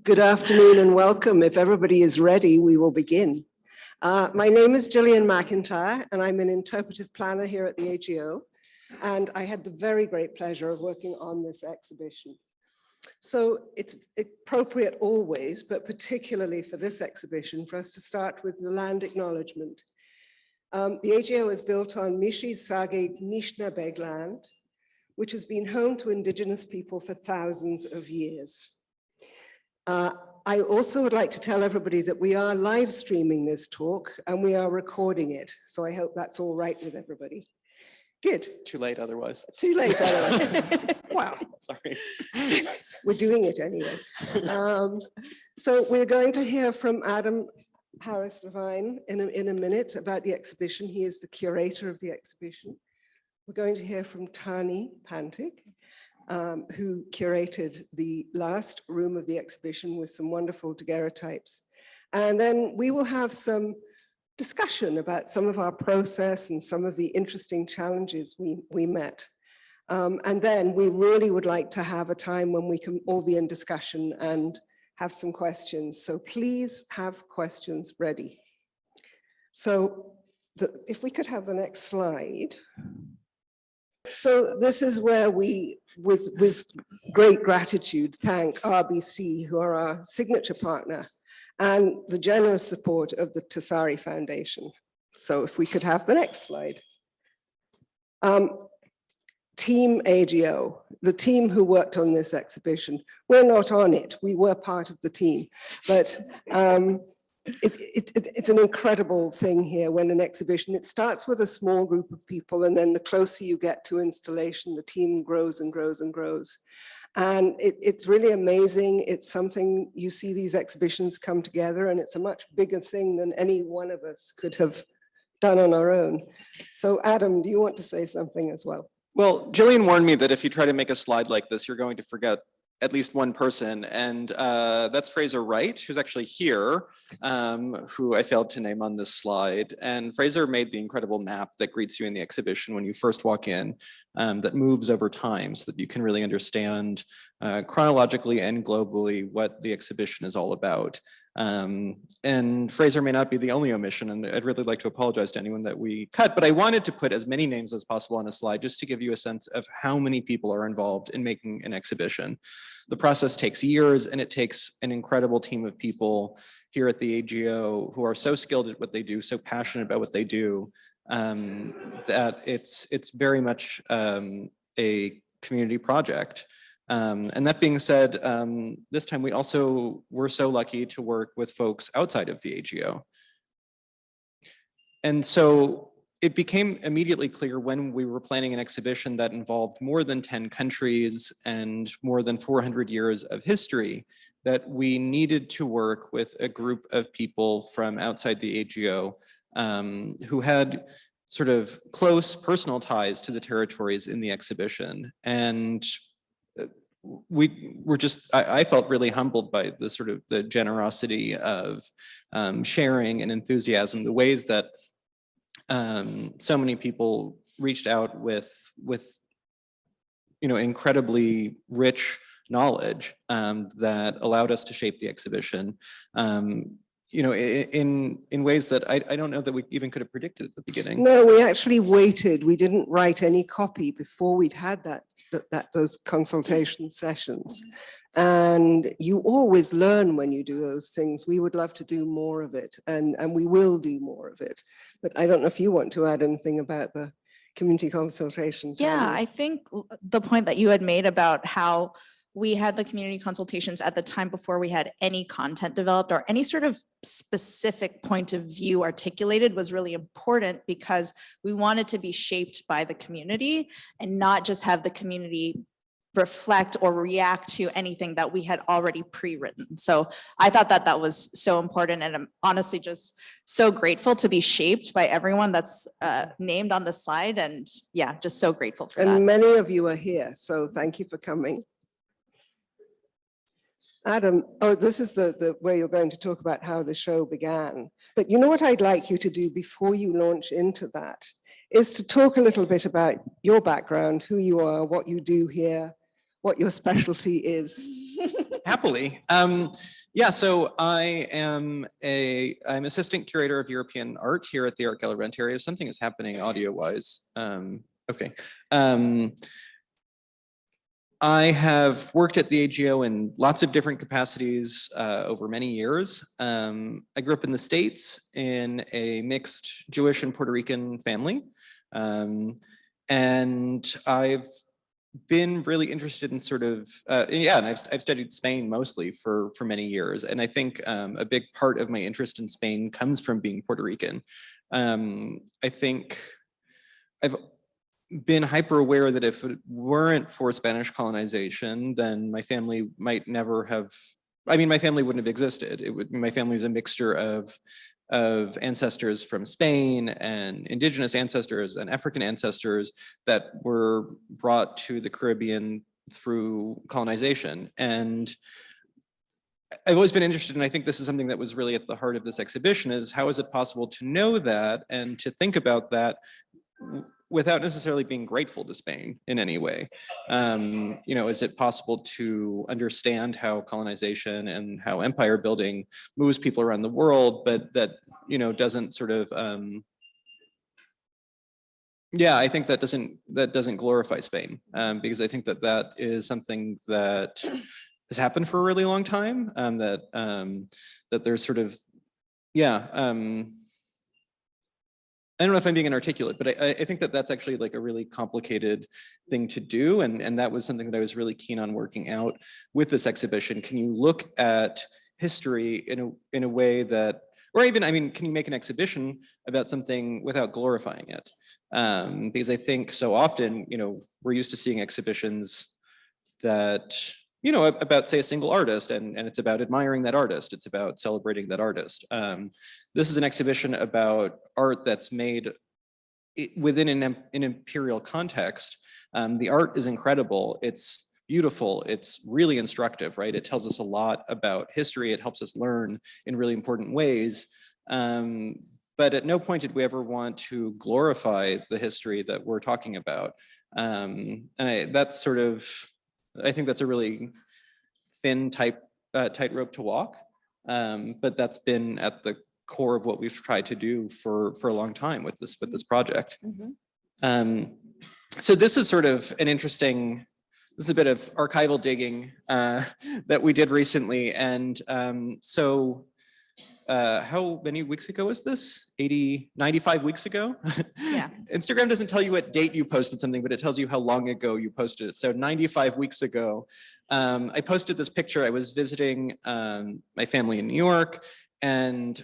Good afternoon and welcome. If everybody is ready, we will begin. My name is Gillian McIntyre and I'm an interpretive planner here at the AGO. And I had the very great pleasure of working on this exhibition. So it's appropriate always, but particularly for this exhibition, for us to start with the land acknowledgement. The AGO is built on Mishi Sage Nishnabeg land, which has been home to indigenous people for thousands of years. I also would like to tell everybody that we are live streaming this talk and we are recording it. So I hope that's all right with everybody. Good. Too late otherwise. Too late otherwise. Wow. Sorry. We're doing it anyway. So we're going to hear from Adam Harris Levine in a minute about the exhibition. He is the curator of the exhibition. We're going to hear from Tahnee Pantig, who curated the last room of the exhibition with some wonderful daguerreotypes. And then we will have some discussion about some of our process and some of the interesting challenges we met. And then we really would like to have a time when we can all be in discussion and have some questions. So please have questions ready. So if we could have the next slide. So this is where we, with great gratitude, thank RBC, who are our signature partner, and the generous support of the Tasari Foundation. So if we could have the next slide. Team AGO, the team who worked on this exhibition. We're not on it, we were part of the team, but it's an incredible thing here when an exhibition, it starts with a small group of people and then the closer you get to installation, the team grows and grows and grows. And it's really amazing. It's something, you see these exhibitions come together and it's a much bigger thing than any one of us could have done on our own. So Adam, do you want to say something as well? Well, Jillian warned me that if you try to make a slide like this, you're going to forget at least one person, and that's Fraser Wright, who's actually here, who I failed to name on this slide. And Fraser made the incredible map that greets you in the exhibition when you first walk in, that moves over time so that you can really understand chronologically and globally what the exhibition is all about. And Fraser may not be the only omission, and I'd really like to apologize to anyone that we cut, but I wanted to put as many names as possible on a slide just to give you a sense of how many people are involved in making an exhibition. The process takes years, and it takes an incredible team of people here at the AGO who are so skilled at what they do, so passionate about what they do, that it's very much a community project. And that being said, this time we also were so lucky to work with folks outside of the AGO. And so it became immediately clear when we were planning an exhibition that involved more than 10 countries and more than 400 years of history that we needed to work with a group of people from outside the AGO who had sort of close personal ties to the territories in the exhibition. And we were just, I felt really humbled by the sort of the generosity of sharing and enthusiasm, the ways that so many people reached out with incredibly rich knowledge that allowed us to shape the exhibition, in ways that I don't know that we even could have predicted at the beginning. No, we actually waited. We didn't write any copy before we'd had those consultation sessions. And you always learn when you do those things. We would love to do more of it, and we will do more of it. But I don't know if you want to add anything about the community consultation. Yeah, I think the point that you had made about how we had the community consultations at the time before we had any content developed or any sort of specific point of view articulated was really important, because we wanted to be shaped by the community and not just have the community reflect or react to anything that we had already pre-written. So I thought that that was so important, and I'm honestly just so grateful to be shaped by everyone that's named on the slide, and yeah, just so grateful for that. And many of you are here, so thank you for coming. Adam, oh, this is the where you're going to talk about how the show began. But you know what I'd like you to do before you launch into that is to talk a little bit about your background, who you are, what you do here, what your specialty is. Happily. Yeah, so I'm assistant curator of European art here at the Art Gallery Ontario. Something is happening audio-wise. Okay. I have worked at the AGO in lots of different capacities over many years. I grew up in the States in a mixed Jewish and Puerto Rican family. And I've been really interested in sort of, and I've studied Spain mostly for many years. And I think a big part of my interest in Spain comes from being Puerto Rican. I think I've been hyper aware that if it weren't for Spanish colonization, then my family might never have, my family wouldn't have existed. My family is a mixture of ancestors from Spain and indigenous ancestors and African ancestors that were brought to the Caribbean through colonization. And I've always been interested, and I think this is something that was really at the heart of this exhibition, is how is it possible to know that and to think about that without necessarily being grateful to Spain in any way? Is it possible to understand how colonization and how empire building moves people around the world, but that, doesn't sort of, I think that doesn't glorify Spain, because I think that is something that has happened for a really long time, that there's sort of, I don't know if I'm being inarticulate, but I think that that's actually like a really complicated thing to do. And that was something that I was really keen on working out with this exhibition. Can you look at history in a way that, or even, can you make an exhibition about something without glorifying it? Because I think so often, we're used to seeing exhibitions that, about, say, a single artist, and it's about admiring that artist. It's about celebrating that artist. This is an exhibition about art that's made within an imperial context. The art is incredible. It's beautiful. It's really instructive, right? It tells us a lot about history. It helps us learn in really important ways. But at no point did we ever want to glorify the history that we're talking about. That's sort of, I think that's a really thin tightrope to walk, but that's been at the core of what we've tried to do for a long time with this project. Mm-hmm. So this is sort of an interesting, this is a bit of archival digging that we did recently, and how many weeks ago was this? 95 weeks ago? Yeah. Instagram doesn't tell you what date you posted something, but it tells you how long ago you posted it. So 95 weeks ago, I posted this picture. I was visiting my family in New York, and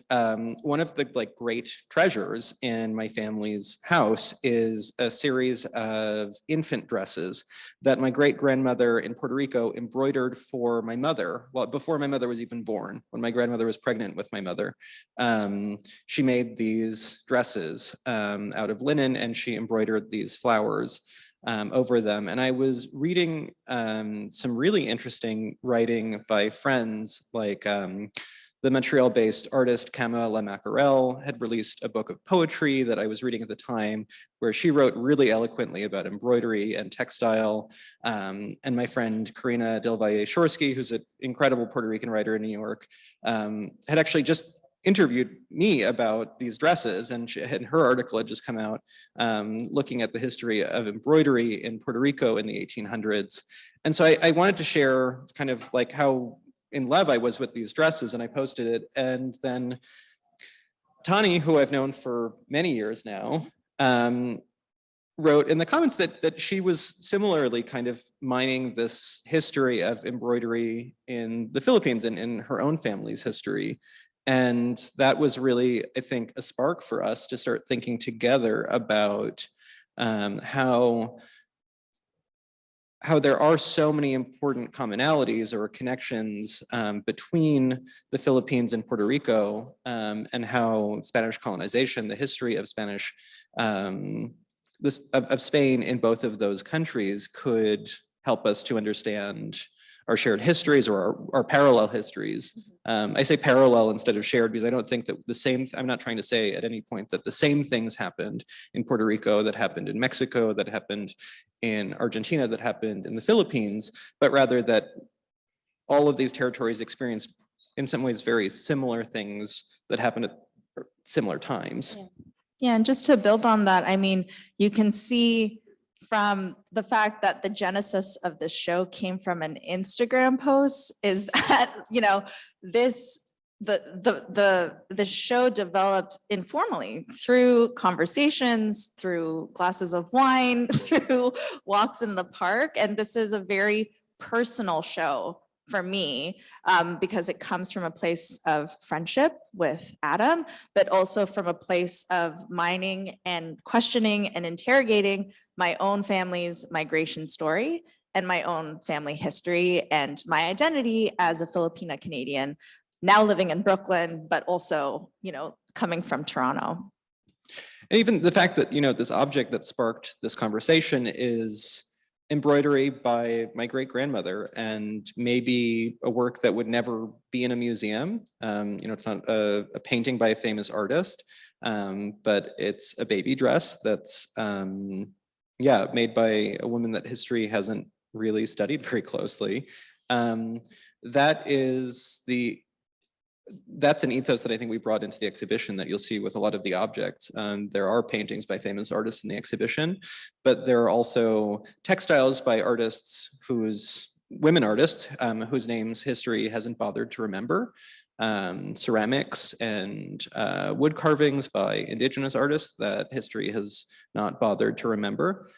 one of the great treasures in my family's house is a series of infant dresses that my great-grandmother in Puerto Rico embroidered for my mother. Well, before my mother was even born, when my grandmother was pregnant with my mother. She made these dresses out of linen, and she embroidered these flowers over them. And I was reading some really interesting writing by friends, like the Montreal-based artist Camille Mackerel had released a book of poetry that I was reading at the time, where she wrote really eloquently about embroidery and textile. And my friend Karina Del Valle Shorsky, who's an incredible Puerto Rican writer in New York, had actually just interviewed me about these dresses, and her article had just come out looking at the history of embroidery in Puerto Rico in the 1800s. And so I wanted to share kind of like how in love I was with these dresses, and I posted it. And then Tahnee, who I've known for many years now, wrote in the comments that she was similarly kind of mining this history of embroidery in the Philippines and in her own family's history. And that was really, I think, a spark for us to start thinking together about how there are so many important commonalities or connections between the Philippines and Puerto Rico, and how Spanish colonization, the history of of Spain in both of those countries could help us to understand our shared histories or our parallel histories. I say parallel instead of shared because I don't think that I'm not trying to say at any point that the same things happened in Puerto Rico that happened in Mexico, that happened in Argentina, that happened in the Philippines, but rather that all of these territories experienced in some ways very similar things that happened at similar times. Yeah, and just to build on that, I mean, you can see from the fact that the genesis of this show came from an Instagram post is that, you know, the show developed informally through conversations, through glasses of wine, through walks in the park. And this is a very personal show for me, because it comes from a place of friendship with Adam, but also from a place of mining and questioning and interrogating my own family's migration story and my own family history and my identity as a Filipina Canadian, now living in Brooklyn, but also, you know, coming from Toronto. And even the fact that, you know, this object that sparked this conversation is embroidery by my great-grandmother, and maybe a work that would never be in a museum. You know, it's not a painting by a famous artist, but it's a baby dress that's, yeah, made by a woman that history hasn't really studied very closely. That's an ethos that I think we brought into the exhibition that you'll see with a lot of the objects. There are paintings by famous artists in the exhibition, but there are also textiles by women artists whose names history hasn't bothered to remember. Ceramics and wood carvings by indigenous artists that history has not bothered to remember.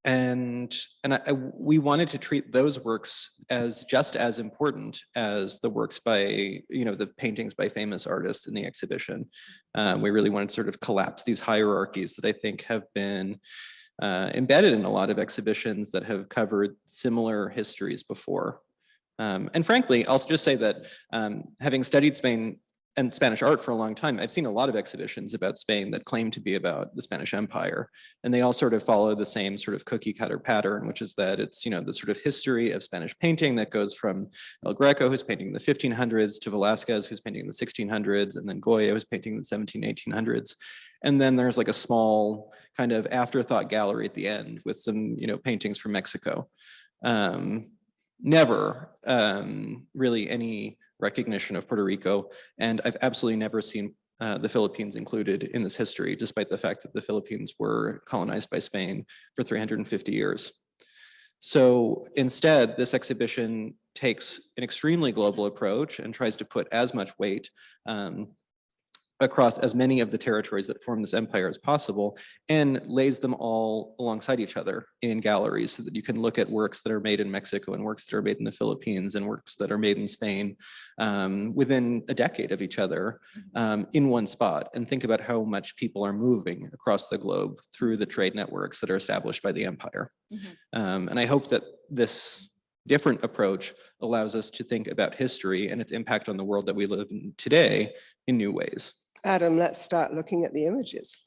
We wanted to treat those works as just as important as the works by, you know, the paintings by famous artists in the exhibition. We really wanted to sort of collapse these hierarchies that I think have been embedded in a lot of exhibitions that have covered similar histories before. And frankly, I'll just say that having studied Spain and Spanish art for a long time, I've seen a lot of exhibitions about Spain that claim to be about the Spanish Empire. And they all sort of follow the same sort of cookie cutter pattern, which is that it's, you know, the sort of history of Spanish painting that goes from El Greco, who's painting in the 1500s, to Velázquez, who's painting in the 1600s, and then Goya, who's painting in the 1800s. And then there's like a small kind of afterthought gallery at the end with some, you know, paintings from Mexico. Never really any recognition of Puerto Rico, and I've absolutely never seen the Philippines included in this history, despite the fact that the Philippines were colonized by Spain for 350 years. So instead, this exhibition takes an extremely global approach and tries to put as much weight across as many of the territories that form this empire as possible, and lays them all alongside each other in galleries so that you can look at works that are made in Mexico and works that are made in the Philippines and works that are made in Spain within a decade of each other in one spot, and think about how much people are moving across the globe through the trade networks that are established by the empire. And I hope that this different approach allows us to think about history and its impact on the world that we live in today in new ways. Adam, let's start looking at the images.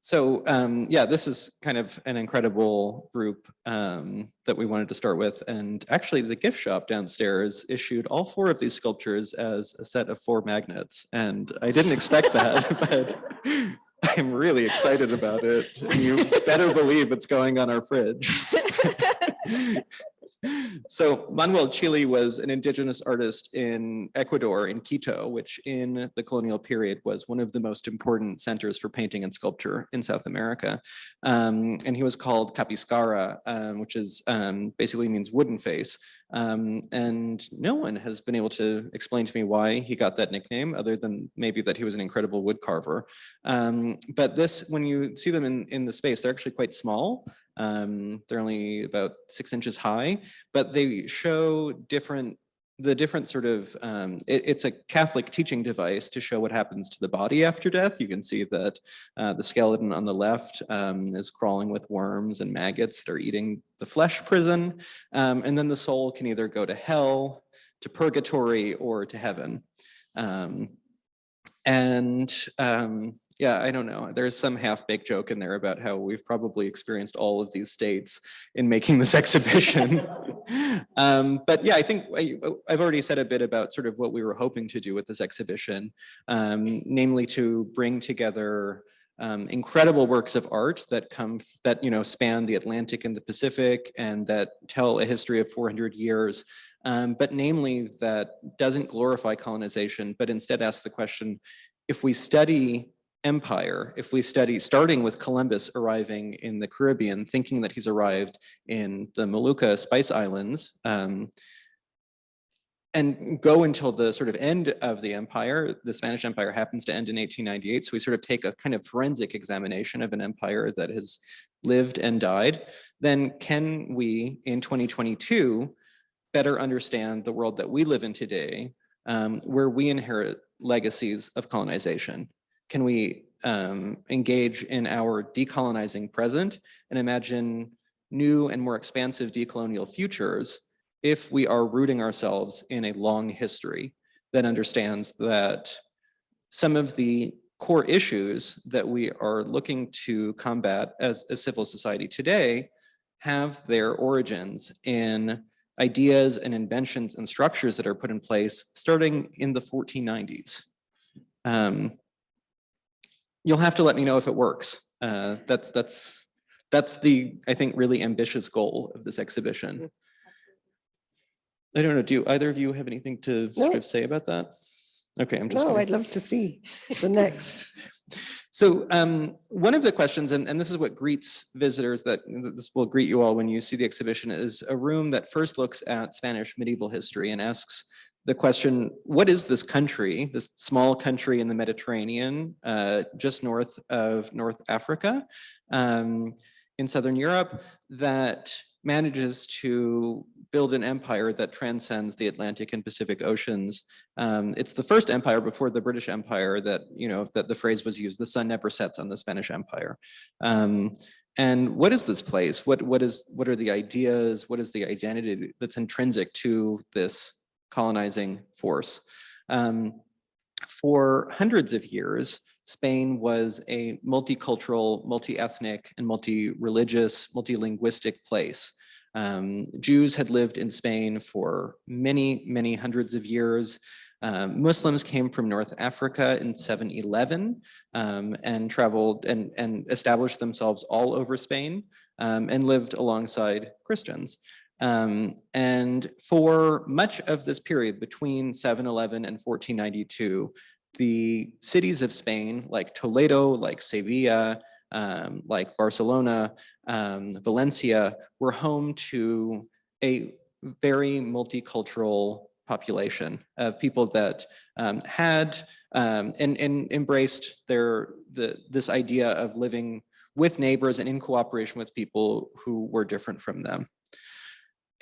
So yeah, this is kind of an incredible group that we wanted to start with. And actually the gift shop downstairs issued all 4 of these sculptures as a set of 4 magnets. And I didn't expect that, but I'm really excited about it. And you better believe it's going on our fridge. So Manuel Chile was an indigenous artist in Ecuador, in Quito, which in the colonial period was one of the most important centers for painting and sculpture in South America. And he was called Capiscara, which is basically means wooden face. And no one has been able to explain to me why he got that nickname, other than maybe that he was an incredible wood carver. But this, when you see them in the space, they're actually quite small. They're only about 6 inches high, but they show the different sort of, it's a Catholic teaching device to show what happens to the body after death. You can see that the skeleton on the left is crawling with worms and maggots that are eating the flesh prison. And then the soul can either go to hell, to purgatory, or to heaven. Yeah, I don't know. There's some half-baked joke in there about how we've probably experienced all of these states in making this exhibition. But yeah, I think I've already said a bit about sort of what we were hoping to do with this exhibition, namely to bring together incredible works of art that span the Atlantic and the Pacific and that tell a history of 400 years, but namely that doesn't glorify colonization, but instead asks the question, if we study empire, if we study, starting with Columbus arriving in the Caribbean, thinking that he's arrived in the Molucca Spice Islands, and go until the sort of end of the empire. The Spanish Empire happens to end in 1898. So we sort of take a kind of forensic examination of an empire that has lived and died. Then can we, in 2022, better understand the world that we live in today, where we inherit legacies of colonization? Can we engage in our decolonizing present and imagine new and more expansive decolonial futures if we are rooting ourselves in a long history that understands that some of the core issues that we are looking to combat as a civil society today have their origins in ideas and inventions and structures that are put in place starting in the 1490s. You'll have to let me know if it works. That's the, I think, really ambitious goal of this exhibition. I don't know, do either of you have anything to sort of say about that? Okay, I'm just I'd love to see the next. So one of the questions, and this is what greets visitors, that this will greet you all when you see the exhibition, is a room that first looks at Spanish medieval history and asks the question, what is this country, this small country in the Mediterranean, just north of North Africa, in Southern Europe, that manages to build an empire that transcends the Atlantic and Pacific Oceans. It's the first empire before the British Empire that, that the phrase was used, the sun never sets on the Spanish Empire. And what is this place? What are the ideas? What is the identity that's intrinsic to this colonizing force? For hundreds of years, Spain was a multicultural, multi-ethnic, and multi-religious, multi-linguistic place. Jews had lived in Spain for many, many hundreds of years. Muslims came from North Africa in 711 and traveled and established themselves all over Spain and lived alongside Christians. And for much of this period between 711 and 1492, the cities of Spain, like Toledo, like Sevilla, like Barcelona, Valencia, were home to a very multicultural population of people that had and embraced this idea of living with neighbors and in cooperation with people who were different from them.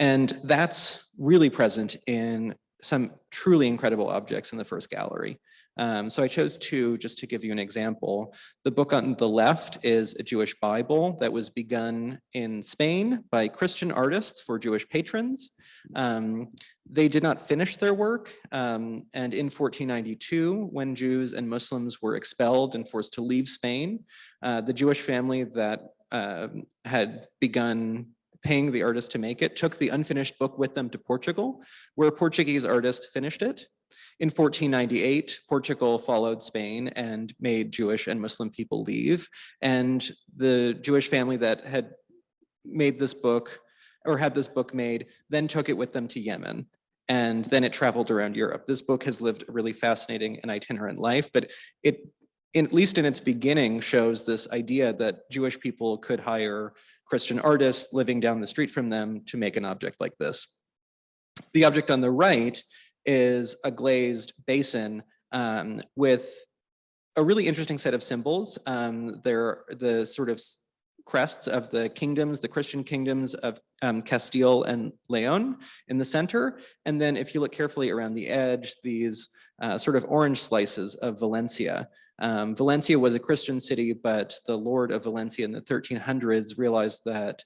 And that's really present in some truly incredible objects in the first gallery. So I chose two just to give you an example. The book on the left is a Jewish Bible that was begun in Spain by Christian artists for Jewish patrons. They did not finish their work, and in 1492, when Jews and Muslims were expelled and forced to leave Spain, the Jewish family that had begun paying the artist to make it took the unfinished book with them to Portugal, where a Portuguese artist finished it. In 1498, Portugal followed Spain and made Jewish and Muslim people leave. And the Jewish family that had made this book, or had this book made, then took it with them to Yemen. And then it traveled around Europe. This book has lived a really fascinating and itinerant life, but it, at least in its beginning, shows this idea that Jewish people could hire Christian artists living down the street from them to make an object like this. The object on the right is a glazed basin with a really interesting set of symbols. They're the sort of crests of the kingdoms, the Christian kingdoms of Castile and Leon in the center. And then if you look carefully around the edge, these sort of orange slices of Valencia. Valencia was a Christian city, but the Lord of Valencia in the 1300s realized that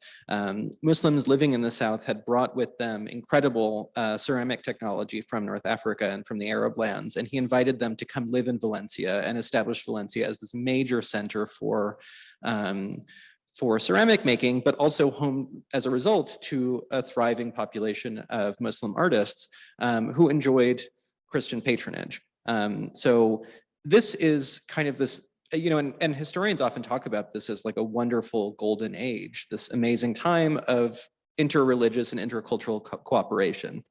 Muslims living in the south had brought with them incredible ceramic technology from North Africa and from the Arab lands, and he invited them to come live in Valencia and establish Valencia as this major center for ceramic making, but also home, as a result, to a thriving population of Muslim artists who enjoyed Christian patronage. So this is kind of this you know, and historians often talk about this as like a wonderful golden age, this amazing time of interreligious and intercultural cooperation.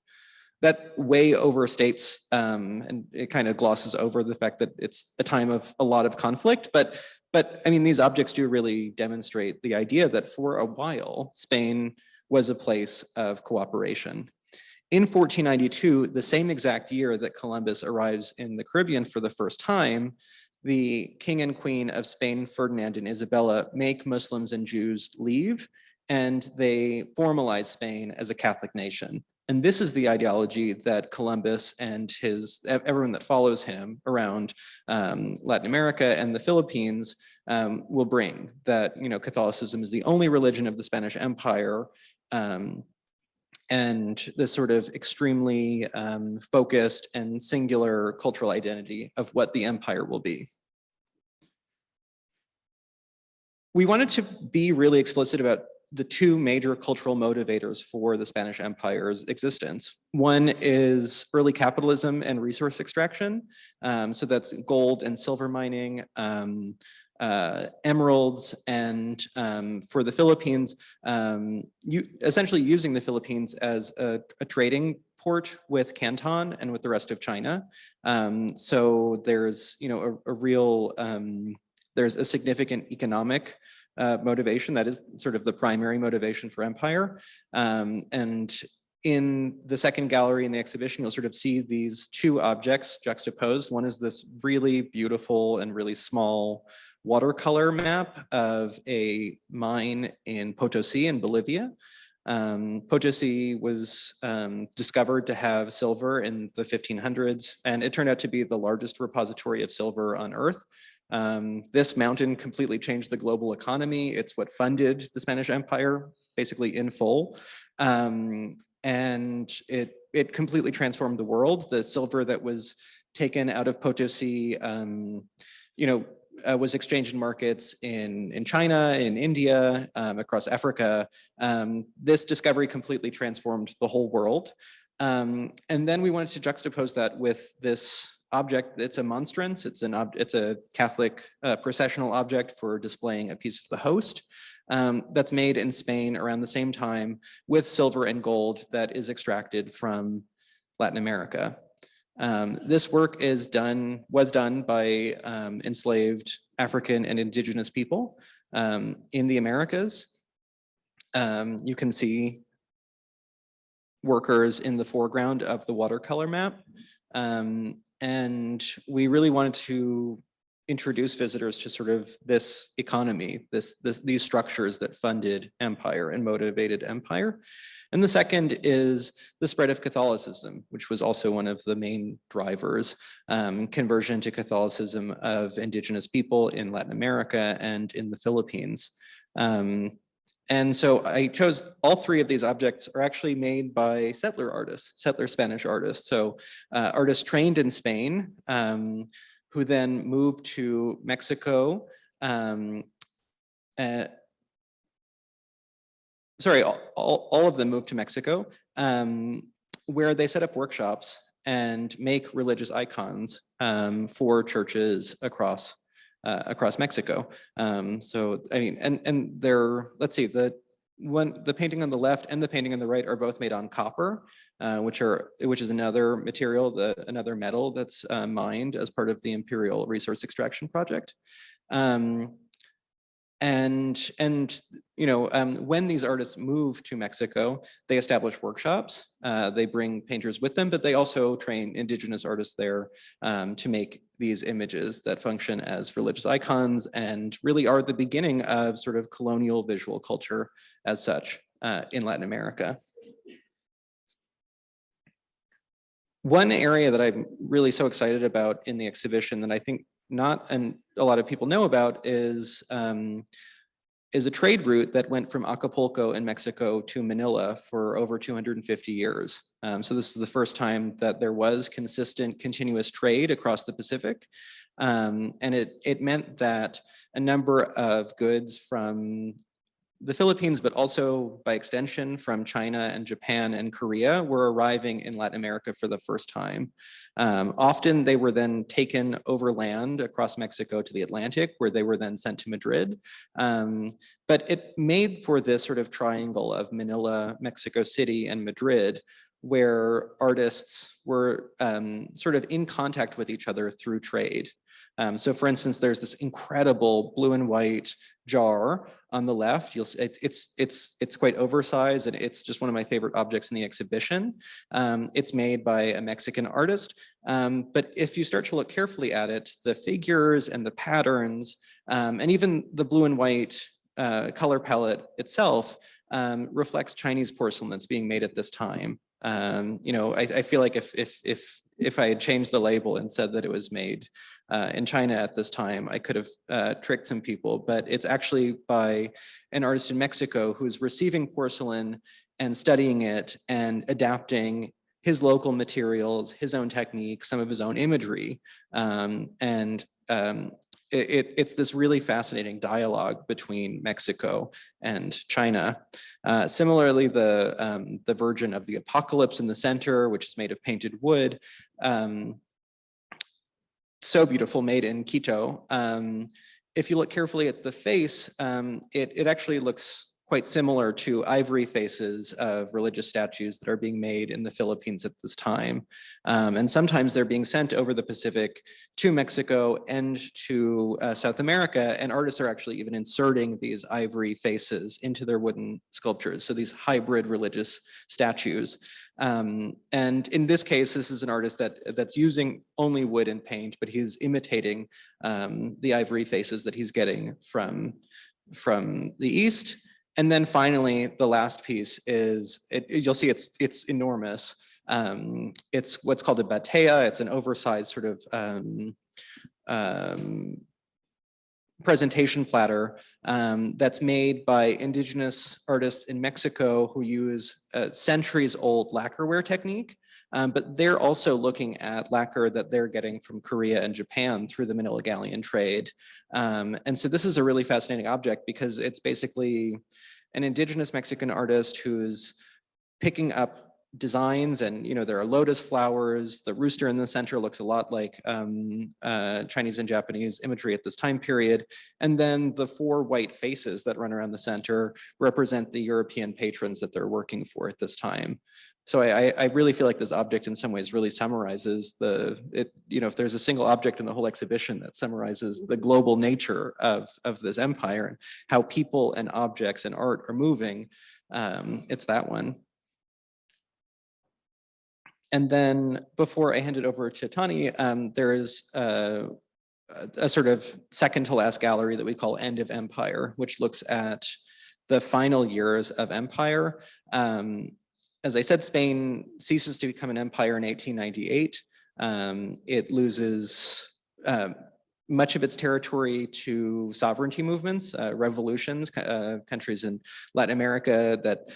That way overstates, and it kind of glosses over the fact that it's a time of a lot of conflict, but I mean, these objects do really demonstrate the idea that for a while, Spain was a place of cooperation. In 1492, the same exact year that Columbus arrives in the Caribbean for the first time, the king and queen of Spain, Ferdinand and Isabella, make Muslims and Jews leave, and they formalize Spain as a Catholic nation. And this is the ideology that Columbus and everyone that follows him around Latin America and the Philippines will bring, that, you know, Catholicism is the only religion of the Spanish Empire, and this sort of extremely focused and singular cultural identity of what the empire will be. We wanted to be really explicit about the two major cultural motivators for the Spanish Empire's existence. One is early capitalism and resource extraction. So that's gold and silver mining, emeralds, and for the Philippines, essentially using the Philippines as a trading port with Canton and with the rest of China. So there's, you know, a real, there's a significant economic motivation that is sort of the primary motivation for empire. And in the second gallery in the exhibition, you'll sort of see these two objects juxtaposed. One is this really beautiful and really small watercolor map of a mine in Potosi in Bolivia. Potosi was discovered to have silver in the 1500s, and it turned out to be the largest repository of silver on Earth. This mountain completely changed the global economy. It's what funded the Spanish Empire, basically in full. And it completely transformed the world. The silver that was taken out of Potosi, you know, was exchanged in markets in China, in India, across Africa. This discovery completely transformed the whole world. And then we wanted to juxtapose that with this object. It's a monstrance. It's a Catholic processional object for displaying a piece of the host. That's made in Spain around the same time with silver and gold that is extracted from Latin America. This work was done by enslaved African and indigenous people in the Americas. You can see workers in the foreground of the watercolor map. And we really wanted to introduce visitors to sort of this economy, these structures that funded empire and motivated empire. And the second is the spread of Catholicism, which was also one of the main drivers, conversion to Catholicism of indigenous people in Latin America and in the Philippines. And so I chose all three of these objects are actually made by settler artists, settler Spanish artists. So artists trained in Spain, who then moved to Mexico. Sorry, all of them moved to Mexico, where they set up workshops and make religious icons for churches across Mexico. So I mean, and they're, let's see, the painting on the left and the painting on the right are both made on copper, which is another material, another metal that's mined as part of the Imperial Resource Extraction Project. And you know, when these artists move to Mexico, they establish workshops. They bring painters with them, but they also train indigenous artists there to make these images that function as religious icons and really are the beginning of sort of colonial visual culture as such in Latin America. One area that I'm really so excited about in the exhibition that I think not a lot of people know about is a trade route that went from Acapulco in Mexico to Manila for over 250 years. So this is the first time that there was consistent, continuous trade across the Pacific. And it meant that a number of goods from the Philippines, but also by extension from China and Japan and Korea, were arriving in Latin America for the first time. Often they were then taken overland across Mexico to the Atlantic, where they were then sent to Madrid. But it made for this sort of triangle of Manila, Mexico City, and Madrid, where artists were sort of in contact with each other through trade. So for instance, there's this incredible blue and white jar on the left. You'll see it's quite oversized, and it's just one of my favorite objects in the exhibition. It's made by a Mexican artist, but if you start to look carefully at it, the figures and the patterns, and even the blue and white color palette itself reflects Chinese porcelain that's being made at this time. You know, I feel like if I had changed the label and said that it was made in China at this time, I could have tricked some people, but it's actually by an artist in Mexico who's receiving porcelain and studying it and adapting his local materials, his own techniques, some of his own imagery. It's this really fascinating dialogue between Mexico and China. Similarly, the Virgin of the Apocalypse in the center, which is made of painted wood, so beautiful, made in Quito. If you look carefully at the face, it actually looks quite similar to ivory faces of religious statues that are being made in the Philippines at this time. And sometimes they're being sent over the Pacific to Mexico and to South America, and artists are actually even inserting these ivory faces into their wooden sculptures. So these hybrid religious statues. And in this case, this is an artist that's using only wood and paint, but he's imitating the ivory faces that he's getting from the East. And then finally, the last piece is, you'll see it's enormous. It's what's called a batea. It's an oversized sort of presentation platter that's made by indigenous artists in Mexico who use a centuries-old lacquerware technique. But they're also looking at lacquer that they're getting from Korea and Japan through the Manila galleon trade. And so this is a really fascinating object because it's basically an indigenous Mexican artist who's picking up designs, and there are lotus flowers. The rooster in the center looks a lot like Chinese and Japanese imagery at this time period. And then the 4 white faces that run around the center represent the European patrons that they're working for at this time. So I really feel like this object in some ways really summarizes if there's a single object in the whole exhibition that summarizes the global nature of this empire and how people and objects and art are moving, it's that one. And then before I hand it over to Tahnee, there is a sort of second to last gallery that we call End of Empire, which looks at the final years of empire. As I said, Spain ceases to become an empire in 1898. It loses much of its territory to sovereignty movements, revolutions, countries in Latin America that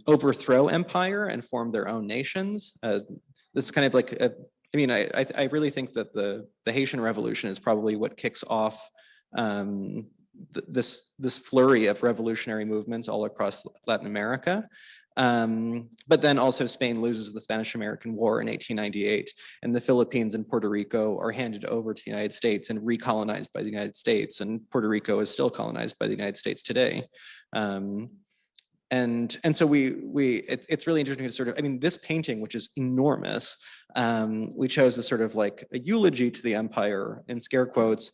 overthrow empire and form their own nations. This is kind of like, I really think that the Haitian Revolution is probably what kicks off this flurry of revolutionary movements all across Latin America. But then also Spain loses the Spanish-American War in 1898, and the Philippines and Puerto Rico are handed over to the United States and recolonized by the United States, and Puerto Rico is still colonized by the United States today. And so it's really interesting to sort of, this painting, which is enormous, we chose as sort of like a eulogy to the empire in scare quotes,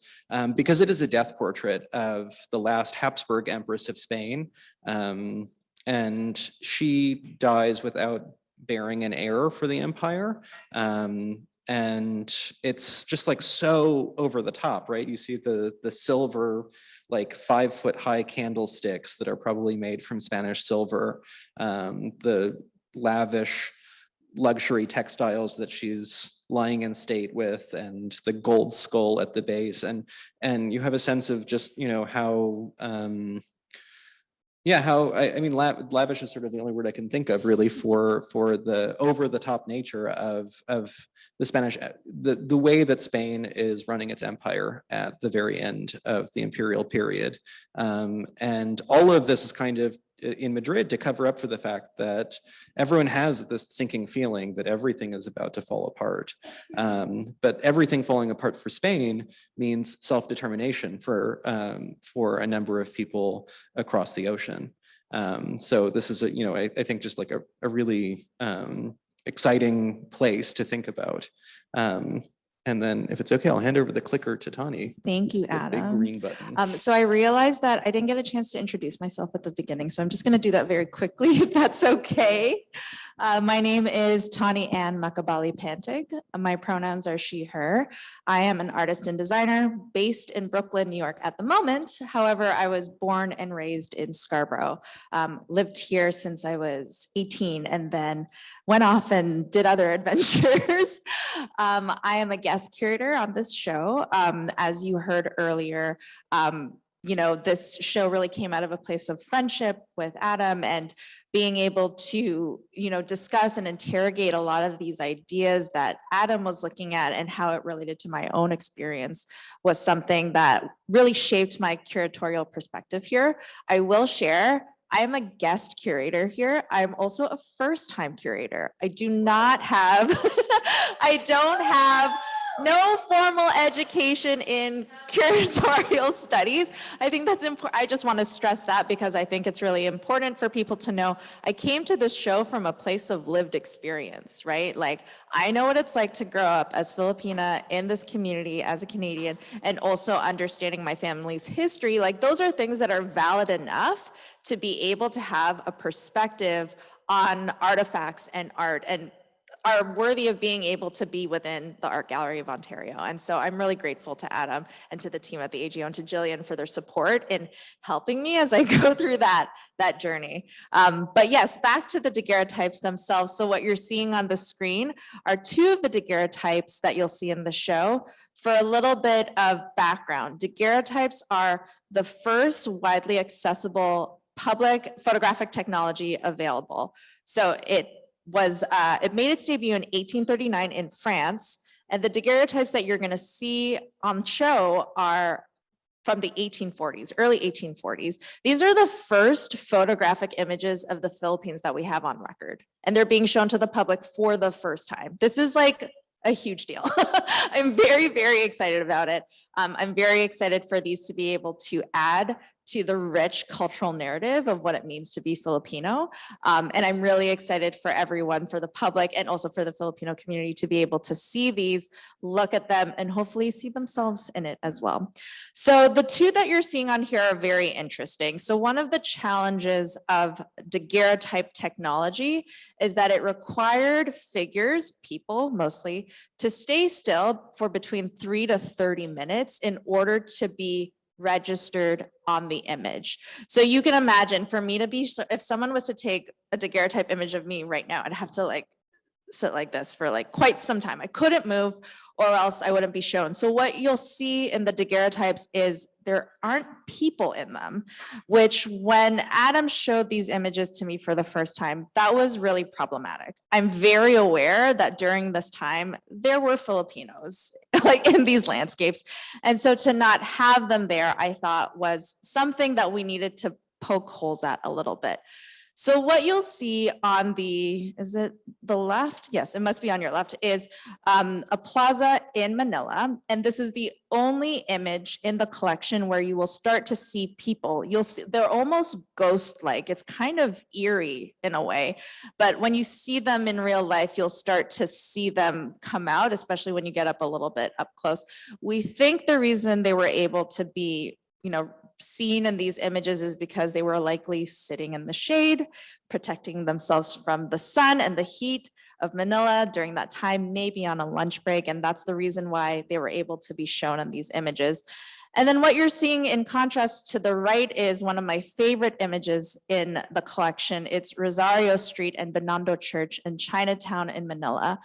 because it is a death portrait of the last Habsburg Empress of Spain. And she dies without bearing an heir for the empire. And it's just like so over the top, right? You see the silver, like 5-foot-high candlesticks that are probably made from Spanish silver, the lavish luxury textiles that she's lying in state with, and the gold skull at the base. And you have a sense of just, how Yeah, how I mean, lavish is sort of the only word I can think of really for the over the top nature of the Spanish, the way that Spain is running its empire at the very end of the imperial period, and all of this is kind of in Madrid to cover up for the fact that everyone has this sinking feeling that everything is about to fall apart. But everything falling apart for Spain means self-determination for a number of people across the ocean. So this is, I think just like a really exciting place to think about. And then if it's okay, I'll hand over the clicker to Tahnee. Thank you, The big Adam. green button. So I realized that I didn't get a chance to introduce myself at the beginning, so I'm just going to do that very quickly, if that's okay. My name is Tahnee Ann Makabalipantik. My pronouns are she, her. I am an artist and designer based in Brooklyn, New York at the moment. However, I was born and raised in Scarborough, lived here since I was 18, and then went off and did other adventures. I am a guest curator on this show. As you heard earlier, this show really came out of a place of friendship with Adam, and being able to, discuss and interrogate a lot of these ideas that Adam was looking at and how it related to my own experience was something that really shaped my curatorial perspective here. I will share, I am a guest curator here. I'm also a first-time curator. I don't have no formal education in curatorial studies. I think that's important. I just want to stress that because I think it's really important for people to know I came to this show from a place of lived experience, right? Like, I know what it's like to grow up as Filipina in this community as a Canadian, and also understanding my family's history. Like, those are things that are valid enough to be able to have a perspective on artifacts and art, and are worthy of being able to be within the Art Gallery of Ontario. And so I'm really grateful to Adam and to the team at the AGO and to Jillian for their support in helping me as I go through that journey. But yes, back to the daguerreotypes themselves. So what you're seeing on the screen are two of the daguerreotypes that you'll see in the show. For a little bit of background, daguerreotypes are the first widely accessible public photographic technology available. So it made its debut in 1839 in France, and the daguerreotypes that you're going to see on show are from the 1840s, early 1840s. These are the first photographic images of the Philippines that we have on record, and they're being shown to the public for the first time. This is like a huge deal. I'm very, very excited about it. I'm very excited for these to be able to add to the rich cultural narrative of what it means to be Filipino. And I'm really excited for everyone, for the public, and also for the Filipino community to be able to see these, look at them, and hopefully see themselves in it as well. So the two that you're seeing on here are very interesting. So one of the challenges of daguerreotype technology is that it required figures, people mostly, to stay still for between 3 to 30 minutes in order to be registered on the image. So you can imagine, for me to be, if someone was to take a daguerreotype image of me right now, I'd have to like sit like this for like quite some time. I couldn't move, or else I wouldn't be shown. So what you'll see in the daguerreotypes is there aren't people in them, which when Adam showed these images to me for the first time, that was really problematic. I'm very aware that during this time, there were Filipinos like in these landscapes. And so to not have them there, I thought was something that we needed to poke holes at a little bit. So what you'll see on is it the left? Yes, it must be on your left, is a plaza in Manila. And this is the only image in the collection where you will start to see people. You'll see, they're almost ghost-like. It's kind of eerie in a way. But when you see them in real life, you'll start to see them come out, especially when you get up a little bit up close. We think the reason they were able to be, seen in these images is because they were likely sitting in the shade, protecting themselves from the sun and the heat of Manila during that time, maybe on a lunch break. And that's the reason why they were able to be shown in these images. And then what you're seeing in contrast to the right is one of my favorite images in the collection. It's Rosario Street and Binondo Church in Chinatown in Manila.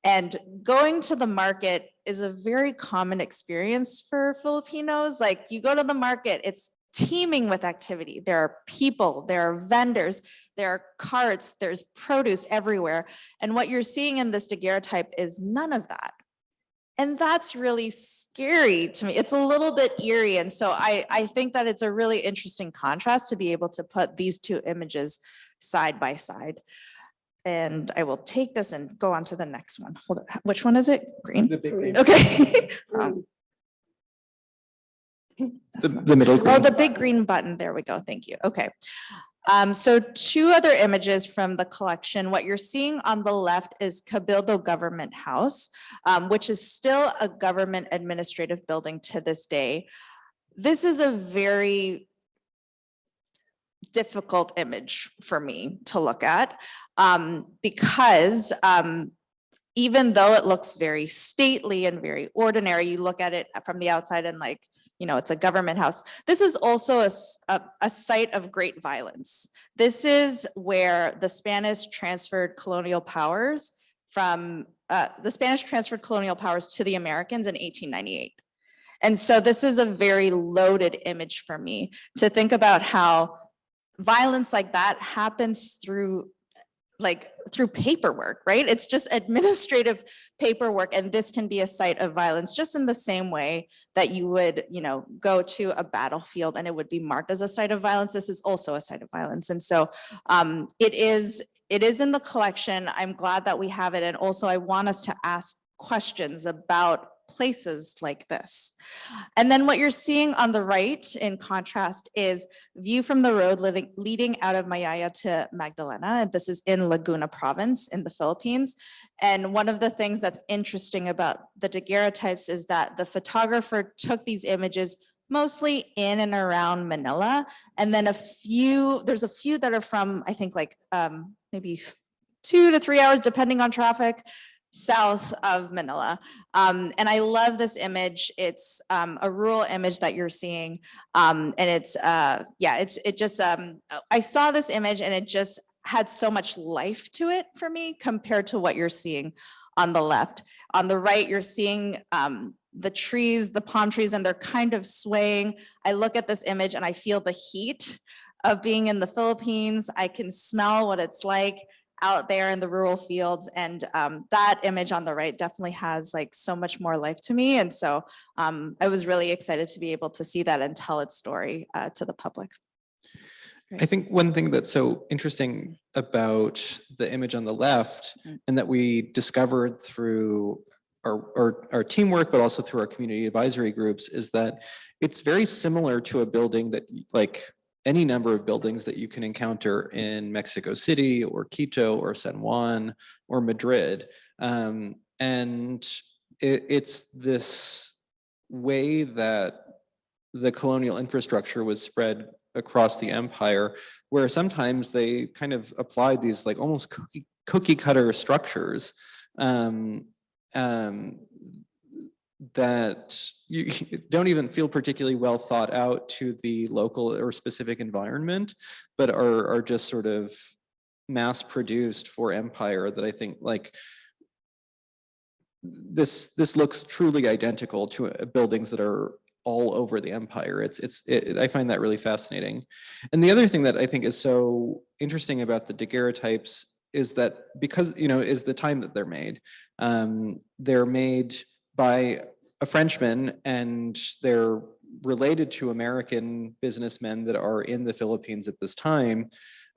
And going to the market is a very common experience for Filipinos. Like, you go to the market, it's teeming with activity. There are people, there are vendors, there are carts, there's produce everywhere. And what you're seeing in this daguerreotype is none of that. And that's really scary to me. It's a little bit eerie. And so I think that it's a really interesting contrast to be able to put these two images side by side. And I will take this and go on to the next one. Hold on. Which one is it? Green? The big green. Okay. The middle green. Oh, the big green button. There we go. Thank you. Okay. So two other images from the collection. What you're seeing on the left is Kabildo Government House, which is still a government administrative building to this day. This is a very difficult image for me to look at because even though it looks very stately and very ordinary, you look at it from the outside and like, you know, it's a government house. This is also a site of great violence. This is where the Spanish transferred colonial powers to the Americans in 1898. And so this is a very loaded image for me to think about how violence like that happens through paperwork, right? It's just administrative paperwork. And this can be a site of violence just in the same way that you would, you know, go to a battlefield and it would be marked as a site of violence. This is also a site of violence. And so it is in the collection. I'm glad that we have it. And also I want us to ask questions about places like this. And then what you're seeing on the right in contrast is view from the road leading out of Mayaya to Magdalena. This is in Laguna province in the Philippines. And one of the things that's interesting about the daguerreotypes is that the photographer took these images mostly in and around Manila. And then there's a few that are from, I think like maybe 2 to 3 hours, depending on traffic, south of Manila. And I love this image. It's a rural image that you're seeing. And it's, I saw this image and it just had so much life to it for me compared to what you're seeing on the left. On the right, you're seeing the trees, the palm trees, and they're kind of swaying. I look at this image and I feel the heat of being in the Philippines. I can smell what it's like out there in the rural fields. And that image on the right definitely has like so much more life to me. And so I was really excited to be able to see that and tell its story to the public. I think one thing that's so interesting about the image on the left and that we discovered through our teamwork, but also through our community advisory groups, is that it's very similar to a building that like any number of buildings that you can encounter in Mexico City or Quito or San Juan or Madrid. And it's this way that the colonial infrastructure was spread across the empire, where sometimes they kind of applied these like almost cookie cutter structures that you don't even feel particularly well thought out to the local or specific environment, but are just sort of mass produced for empire, that I think like this looks truly identical to buildings that are all over the empire. I find that really fascinating. And the other thing that I think is so interesting about the daguerreotypes is that because, you know, is the time that they're made. They're made by a Frenchman, and they're related to American businessmen that are in the Philippines at this time.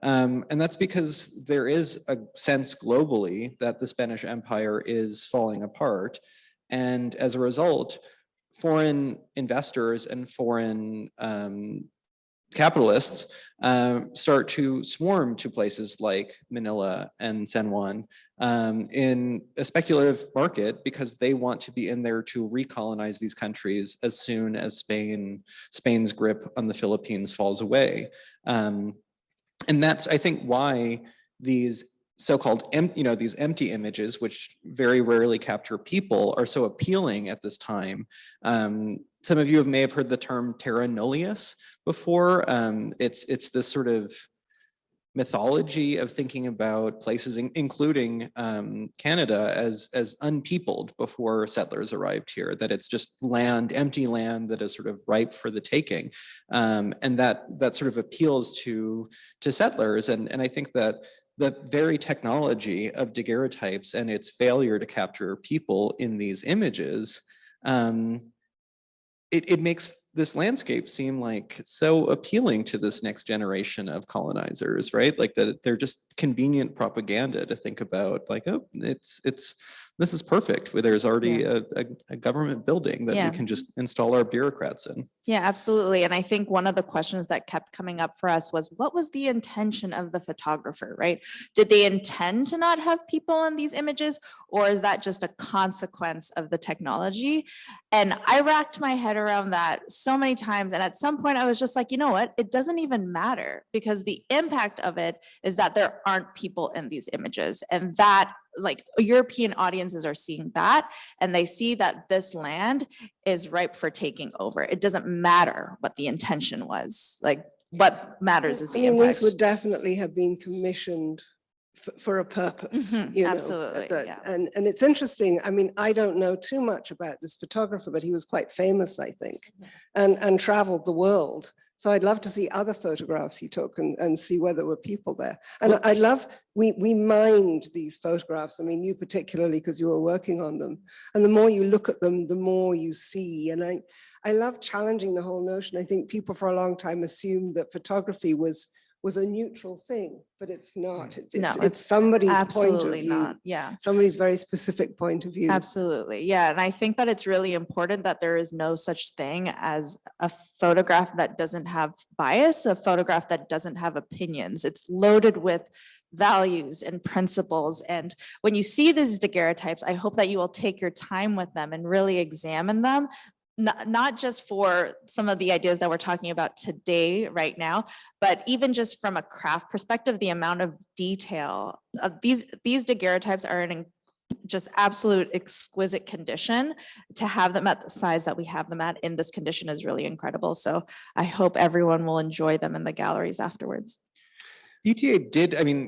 And that's because there is a sense globally that the Spanish Empire is falling apart. And as a result, foreign investors and foreign capitalists start to swarm to places like Manila and San Juan in a speculative market, because they want to be in there to recolonize these countries as soon as Spain's grip on the Philippines falls away. And that's, I think, why these so-called, these empty images, which very rarely capture people, are so appealing at this time. Some of you may have heard the term terra nullius before. It's this sort of mythology of thinking about places, including Canada, as unpeopled before settlers arrived here, that it's just land, empty land that is sort of ripe for the taking. And that sort of appeals to settlers. And I think that the very technology of daguerreotypes and its failure to capture people in these images, it makes this landscape seem like so appealing to this next generation of colonizers, right? Like that they're just convenient propaganda to think about, like, oh, this is perfect, where there's already a government building that we can just install our bureaucrats in. Yeah, absolutely. And I think one of the questions that kept coming up for us was, what was the intention of the photographer, right? Did they intend to not have people in these images, or is that just a consequence of the technology? And I racked my head around that so many times. And at some point I was just like, you know what? It doesn't even matter, because the impact of it is that there aren't people in these images. And that, like, European audiences are seeing that, and they see that this land is ripe for taking over. It doesn't matter what the intention was. Like, what matters is the impact. These would definitely have been commissioned for a purpose. You know, absolutely. And it's interesting. I mean, I don't know too much about this photographer, but he was quite famous, I think, and traveled the world. So I'd love to see other photographs he took and see whether there were people there. And I love, we mined these photographs. I mean, you particularly, because you were working on them. And the more you look at them, the more you see. And I love challenging the whole notion. I think people for a long time assumed that photography was a neutral thing, but it's not. It's somebody's point of view. Not. Yeah. Somebody's very specific point of view. Absolutely. Yeah. And I think that it's really important that there is no such thing as a photograph that doesn't have bias, a photograph that doesn't have opinions. It's loaded with values and principles. And when you see these daguerreotypes, I hope that you will take your time with them and really examine them. Not just for some of the ideas that we're talking about today, right now, but even just from a craft perspective, the amount of detail of these daguerreotypes are in just absolute exquisite condition. To have them at the size that we have them at in this condition is really incredible. So I hope everyone will enjoy them in the galleries afterwards. ETA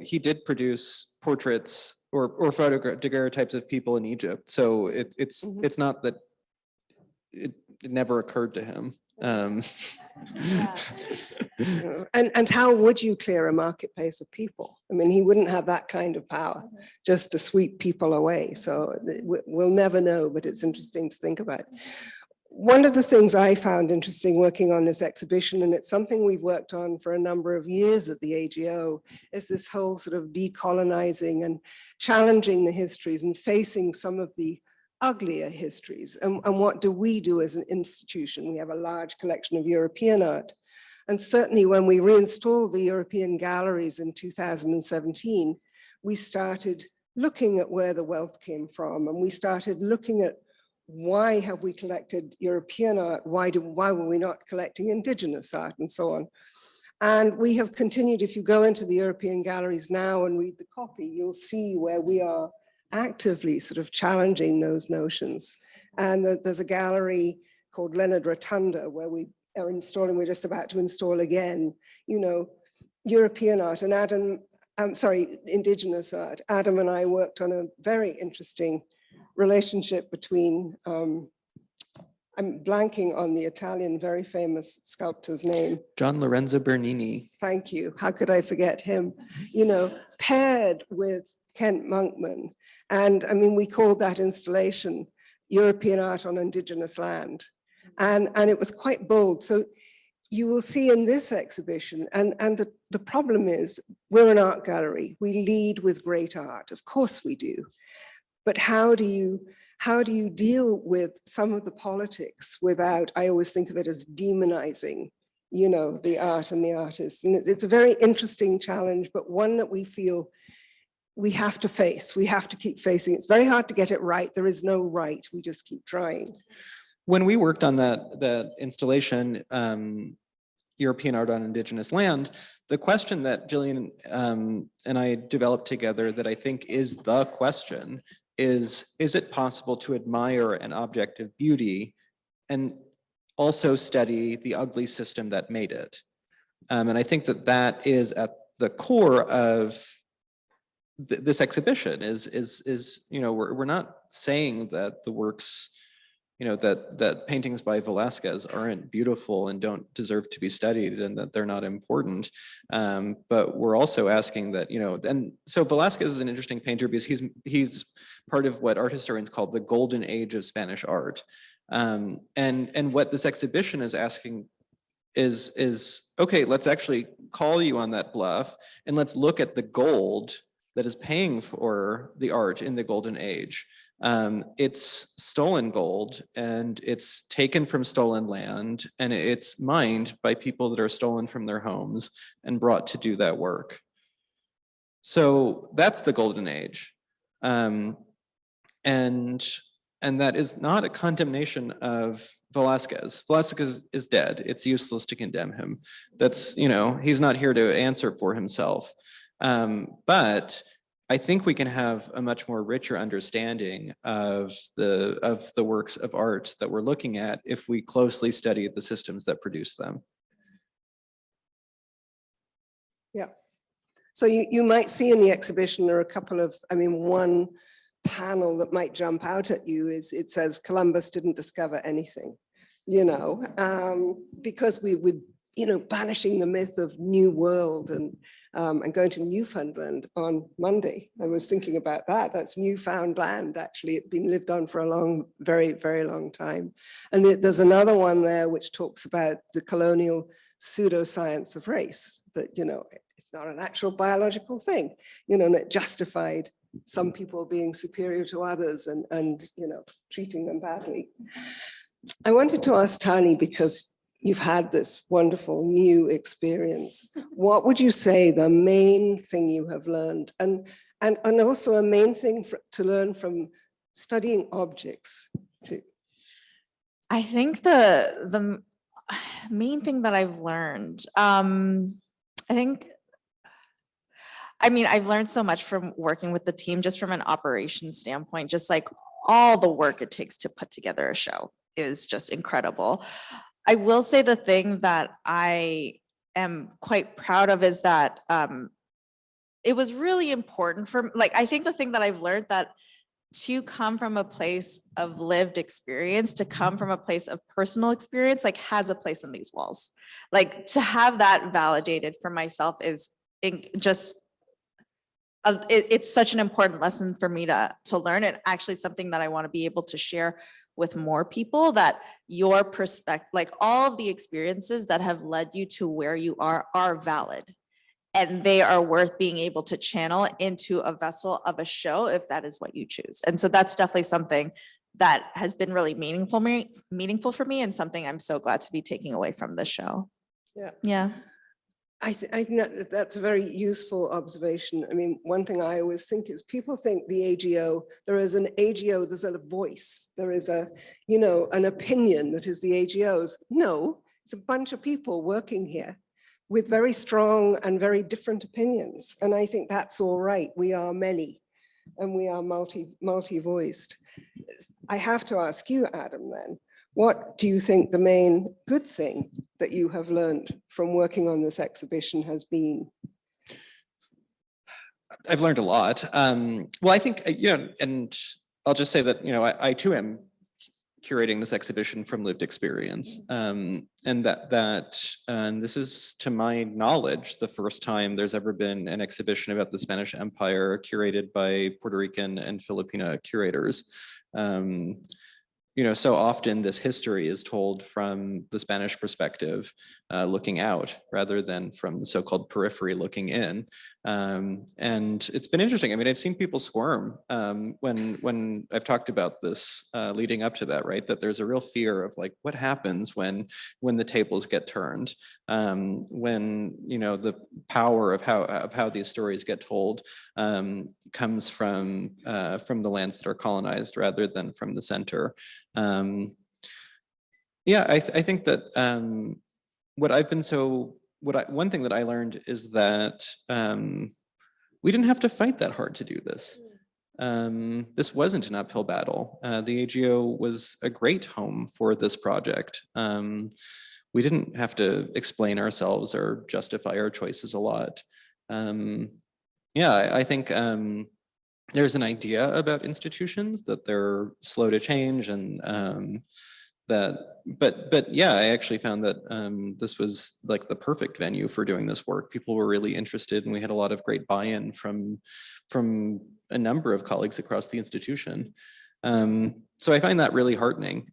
he did produce portraits or daguerreotypes of people in Egypt. So it's not that it never occurred to him. And how would you clear a marketplace of people? I mean, he wouldn't have that kind of power just to sweep people away. So we'll never know, but it's interesting to think about. One of the things I found interesting working on this exhibition, and it's something we've worked on for a number of years at the AGO, is this whole sort of decolonizing and challenging the histories and facing some of the uglier histories. And what do we do as an institution? We have a large collection of European art. And certainly when we reinstalled the European galleries in 2017, we started looking at where the wealth came from. And we started looking at, why have we collected European art? Why were we not collecting indigenous art, and so on? And we have continued. If you go into the European galleries now and read the copy, you'll see where we are actively sort of challenging those notions. And there's a gallery called Leonard Rotunda where we are installing, we're just about to install again, you know, European art. And indigenous art. Adam and I worked on a very interesting relationship between, I'm blanking on the Italian very famous sculptor's name. John Lorenzo Bernini. Thank you. How could I forget him? You know, paired with Kent Monkman. And I mean, we called that installation European Art on Indigenous Land. And it was quite bold. So you will see in this exhibition, and the problem is, we're an art gallery. We lead with great art. Of course we do. But how do you deal with some of the politics without, I always think of it as demonizing, you know, the art and the artists. And it's a very interesting challenge, but one that we feel we have to face. We have to keep facing. It's very hard to get it right. There is no right. We just keep trying. When we worked on that installation, European Art on Indigenous Land, the question that Jillian and I developed together that I think is the question is it possible to admire an object of beauty and also study the ugly system that made it? And I think that is at the core of this exhibition is, you know, we're not saying that the works, you know, that paintings by Velázquez aren't beautiful and don't deserve to be studied and that they're not important. But we're also asking that, you know, and so Velázquez is an interesting painter because he's part of what art historians call the golden age of Spanish art. And what this exhibition is asking is, okay, let's actually call you on that bluff and let's look at the gold that is paying for the art in the golden age. It's stolen gold and it's taken from stolen land and it's mined by people that are stolen from their homes and brought to do that work. So that's the golden age. And that is not a condemnation of Velázquez. Velázquez is dead. It's useless to condemn him. That's, you know, he's not here to answer for himself. But I think we can have a much more richer understanding of the works of art that we're looking at if we closely study the systems that produce them. Yeah. So you might see in the exhibition, there are a couple of, I mean, one panel that might jump out at you is it says Columbus didn't discover anything, you know, because we would, you know, banishing the myth of New World and going to Newfoundland on Monday. I was thinking about that. That's newfound land, actually. It's been lived on for a long, very, very long time. And there's another one there which talks about the colonial pseudoscience of race, that, you know, it's not an actual biological thing, you know, and it justified some people being superior to others and you know, treating them badly. I wanted to ask Tahnee, because you've had this wonderful new experience. What would you say the main thing you have learned, and also a main thing to learn from studying objects too? I think the main thing that I've learned, I mean, I've learned so much from working with the team, just from an operations standpoint, just like all the work it takes to put together a show is just incredible. I will say the thing that I am quite proud of is that it was really important for, like, I think the thing that I've learned that to come from a place of lived experience, to come from a place of personal experience, like, has a place in these walls. Like, to have that validated for myself is just, it's such an important lesson for me to learn, and actually something that I want to be able to share with more people, that your perspective, like all of the experiences that have led you to where you are valid, and they are worth being able to channel into a vessel of a show if that is what you choose. And so that's definitely something that has been really meaningful for me, and something I'm so glad to be taking away from this show. Yeah. I think that's a very useful observation. I mean, one thing I always think is people think the AGO, there is an AGO, there's a voice, there is a, you know, an opinion that is the AGO's. No, it's a bunch of people working here with very strong and very different opinions. And I think that's all right. We are many and we are multi-voiced. I have to ask you, Adam, then, what do you think the main good thing that you have learned from working on this exhibition has been? I've learned a lot. Well, I think, you know, and I'll just say that, you know, I too am curating this exhibition from lived experience. And this is, to my knowledge, the first time there's ever been an exhibition about the Spanish Empire curated by Puerto Rican and Filipino curators. You know, so often this history is told from the Spanish perspective, looking out, rather than from the so-called periphery looking in. And it's been interesting. I mean, I've seen people squirm when I've talked about this leading up to that, right? That there's a real fear of, like, what happens when the tables get turned, when, you know, the power of how these stories get told comes from the lands that are colonized rather than from the center. Yeah, I think that one thing that I learned is that we didn't have to fight that hard to do this. This wasn't an uphill battle. The AGO was a great home for this project. We didn't have to explain ourselves or justify our choices a lot. Yeah, I think there's an idea about institutions that they're slow to change, and but yeah, I actually found that this was like the perfect venue for doing this work. People were really interested, and we had a lot of great buy-in from a number of colleagues across the institution. So I find that really heartening.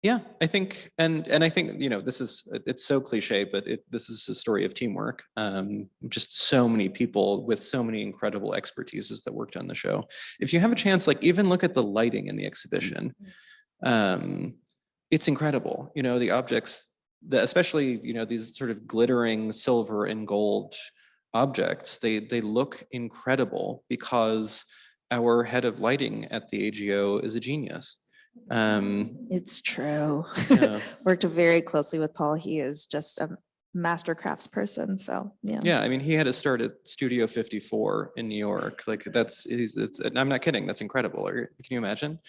Yeah, I think, and I think, you know, it's so cliche, but this is a story of teamwork. Just so many people with so many incredible expertises that worked on the show. If you have a chance, like even look at the lighting in the exhibition. It's incredible. You know, the objects, especially, you know, these sort of glittering silver and gold objects, they look incredible because our head of lighting at the AGO is a genius. It's true. Yeah. Worked very closely with Paul. He is just a master crafts person. So yeah. Yeah, I mean, he had to start at Studio 54 in New York. Like I'm not kidding. That's incredible. Can you imagine?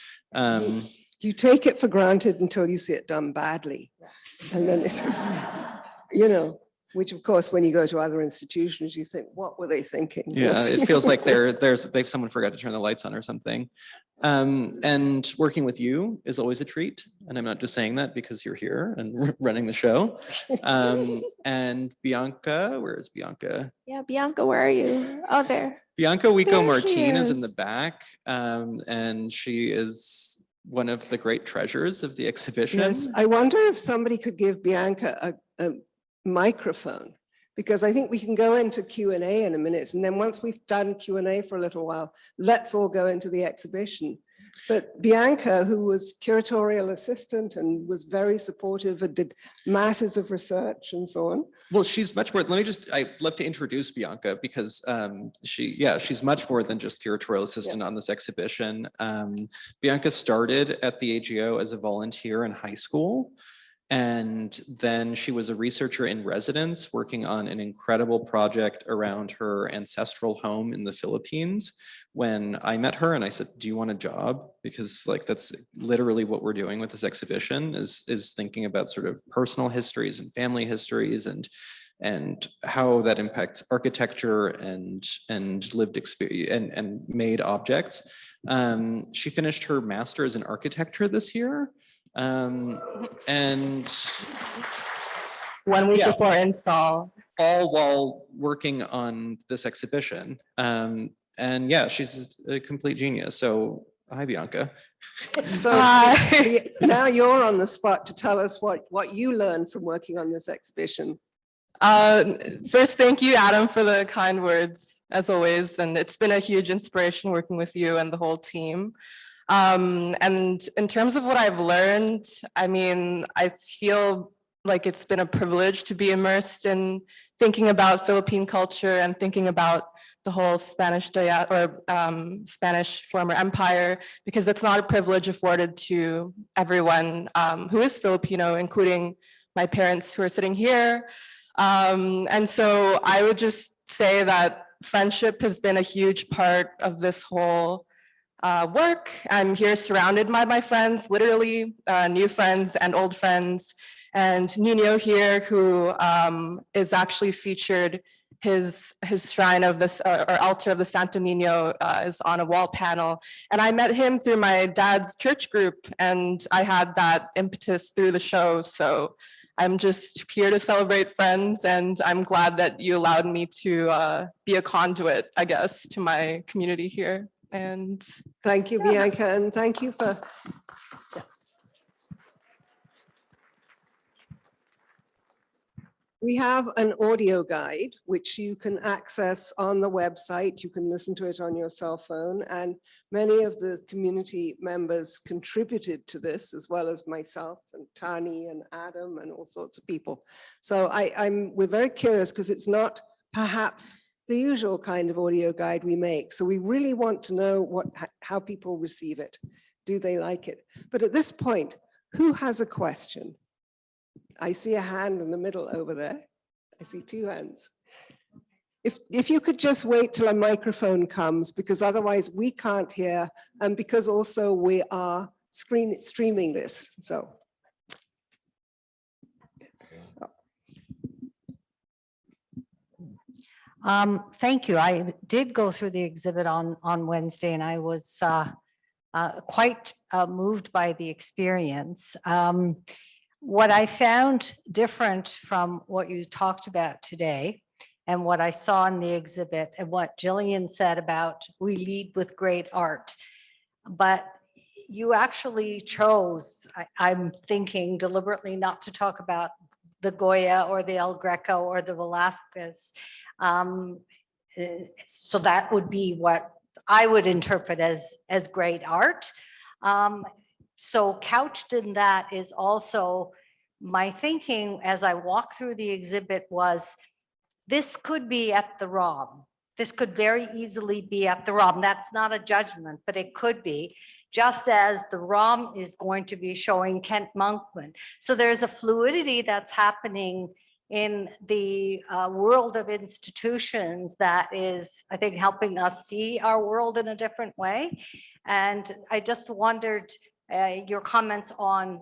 You take it for granted until you see it done badly. And then it's, you know, which of course, when you go to other institutions, you think, what were they thinking? Yeah, it feels like someone forgot to turn the lights on or something. And working with you is always a treat. And I'm not just saying that because you're here and running the show. And Bianca, where is Bianca? Yeah, Bianca, where are you? Oh, there. Bianca Rico There she Martinez is in the is. back. And she is one of the great treasures of the exhibition. Yes, I wonder if somebody could give Bianca a microphone, because I think we can go into Q&A in a minute, and then once we've done Q&A for a little while, let's all go into the exhibition. But Bianca, who was curatorial assistant and was very supportive and did masses of research and so on. Well, she's much more, I'd love to introduce Bianca because she's much more than just curatorial assistant on this exhibition. Bianca started at the AGO as a volunteer in high school. And then she was a researcher in residence working on an incredible project around her ancestral home in the Philippines. When I met her and I said, do you want a job? Because like, that's literally what we're doing with this exhibition is thinking about sort of personal histories and family histories and how that impacts architecture and lived experience and made objects. She finished her master's in architecture this year. And 1 week before install. All while working on this exhibition. And yeah, she's a complete genius. So hi, Bianca. So now you're on the spot to tell us what you learned from working on this exhibition. First, thank you, Adam, for the kind words, as always. And it's been a huge inspiration working with you and the whole team. And in terms of what I've learned, I mean, I feel like it's been a privilege to be immersed in thinking about Philippine culture and thinking about the whole Spanish former empire, because that's not a privilege afforded to everyone who is Filipino, including my parents who are sitting here. And so I would just say that friendship has been a huge part of this whole work. I'm here surrounded by my friends, literally new friends and old friends. And Nino here, who is actually featured, his shrine of this or altar of the Santo Nino is on a wall panel. And I met him through my dad's church group, and I had that impetus through the show. So I'm just here to celebrate friends, and I'm glad that you allowed me to be a conduit, I guess, to my community here. And thank you, Bianca, and thank you for. We have an audio guide, which you can access on the website. You can listen to it on your cell phone, and many of the community members contributed to this, as well as myself and Tahnee and Adam and all sorts of people. So we're very curious because it's not perhaps the usual kind of audio guide we make. So we really want to know how people receive it. Do they like it? But at this point, who has a question? I see a hand in the middle over there. I see two hands. If you could just wait till a microphone comes, because otherwise we can't hear, and because also we are streaming this, so. Thank you. I did go through the exhibit on Wednesday, and I was quite moved by the experience. What I found different from what you talked about today and what I saw in the exhibit and what Jillian said about we lead with great art, but you actually chose, I'm thinking deliberately, not to talk about the Goya or the El Greco or the Velázquez. So that would be what I would interpret as great art. So couched in that is also my thinking as I walk through the exhibit was, this could be at the ROM. This could very easily be at the ROM. That's not a judgment, but it could be, just as the ROM is going to be showing Kent Monkman. So there's a fluidity that's happening in the world of institutions that is, I think, helping us see our world in a different way. And I just wondered your comments on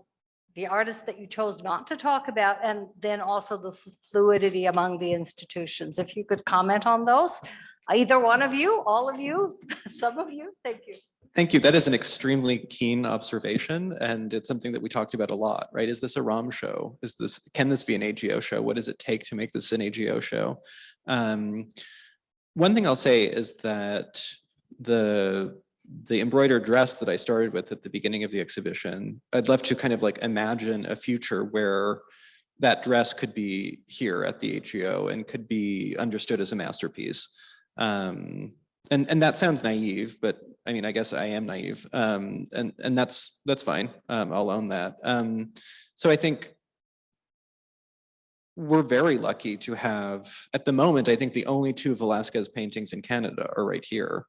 the artists that you chose not to talk about, and then also the fluidity among the institutions. If you could comment on those, either one of you, all of you, some of you, thank you. Thank you. That is an extremely keen observation, and it's something that we talked about a lot, right? Is this a ROM show? Can this be an AGO show? What does it take to make this an AGO show? One thing I'll say is that the embroidered dress that I started with at the beginning of the exhibition, I'd love to kind of like imagine a future where that dress could be here at the AGO and could be understood as a masterpiece. And that sounds naive, but I mean, I guess I am naive, and that's fine. I'll own that. So I think we're very lucky to have, at the moment, I think the only two Velázquez paintings in Canada are right here.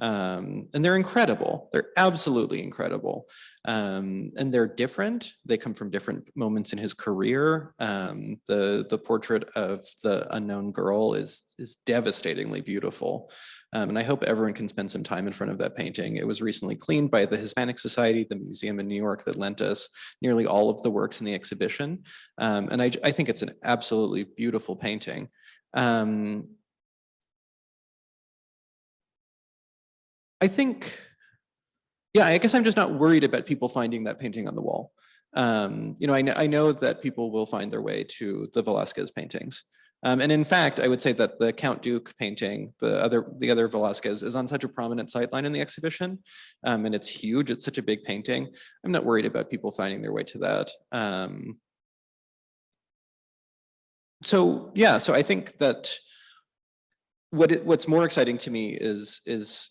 And they're incredible. They're absolutely incredible. And they're different. They come from different moments in his career. The portrait of the unknown girl is devastatingly beautiful. And I hope everyone can spend some time in front of that painting. It was recently cleaned by the Hispanic Society, the museum in New York that lent us nearly all of the works in the exhibition. And I think it's an absolutely beautiful painting. I think, yeah, I guess I'm just not worried about people finding that painting on the wall. You know, I know that people will find their way to the Velázquez paintings. And in fact, I would say that the Count Duke painting, the other Velázquez, is on such a prominent sightline in the exhibition. And it's huge, it's such a big painting. I'm not worried about people finding their way to that. So yeah, so I think that what's more exciting to me is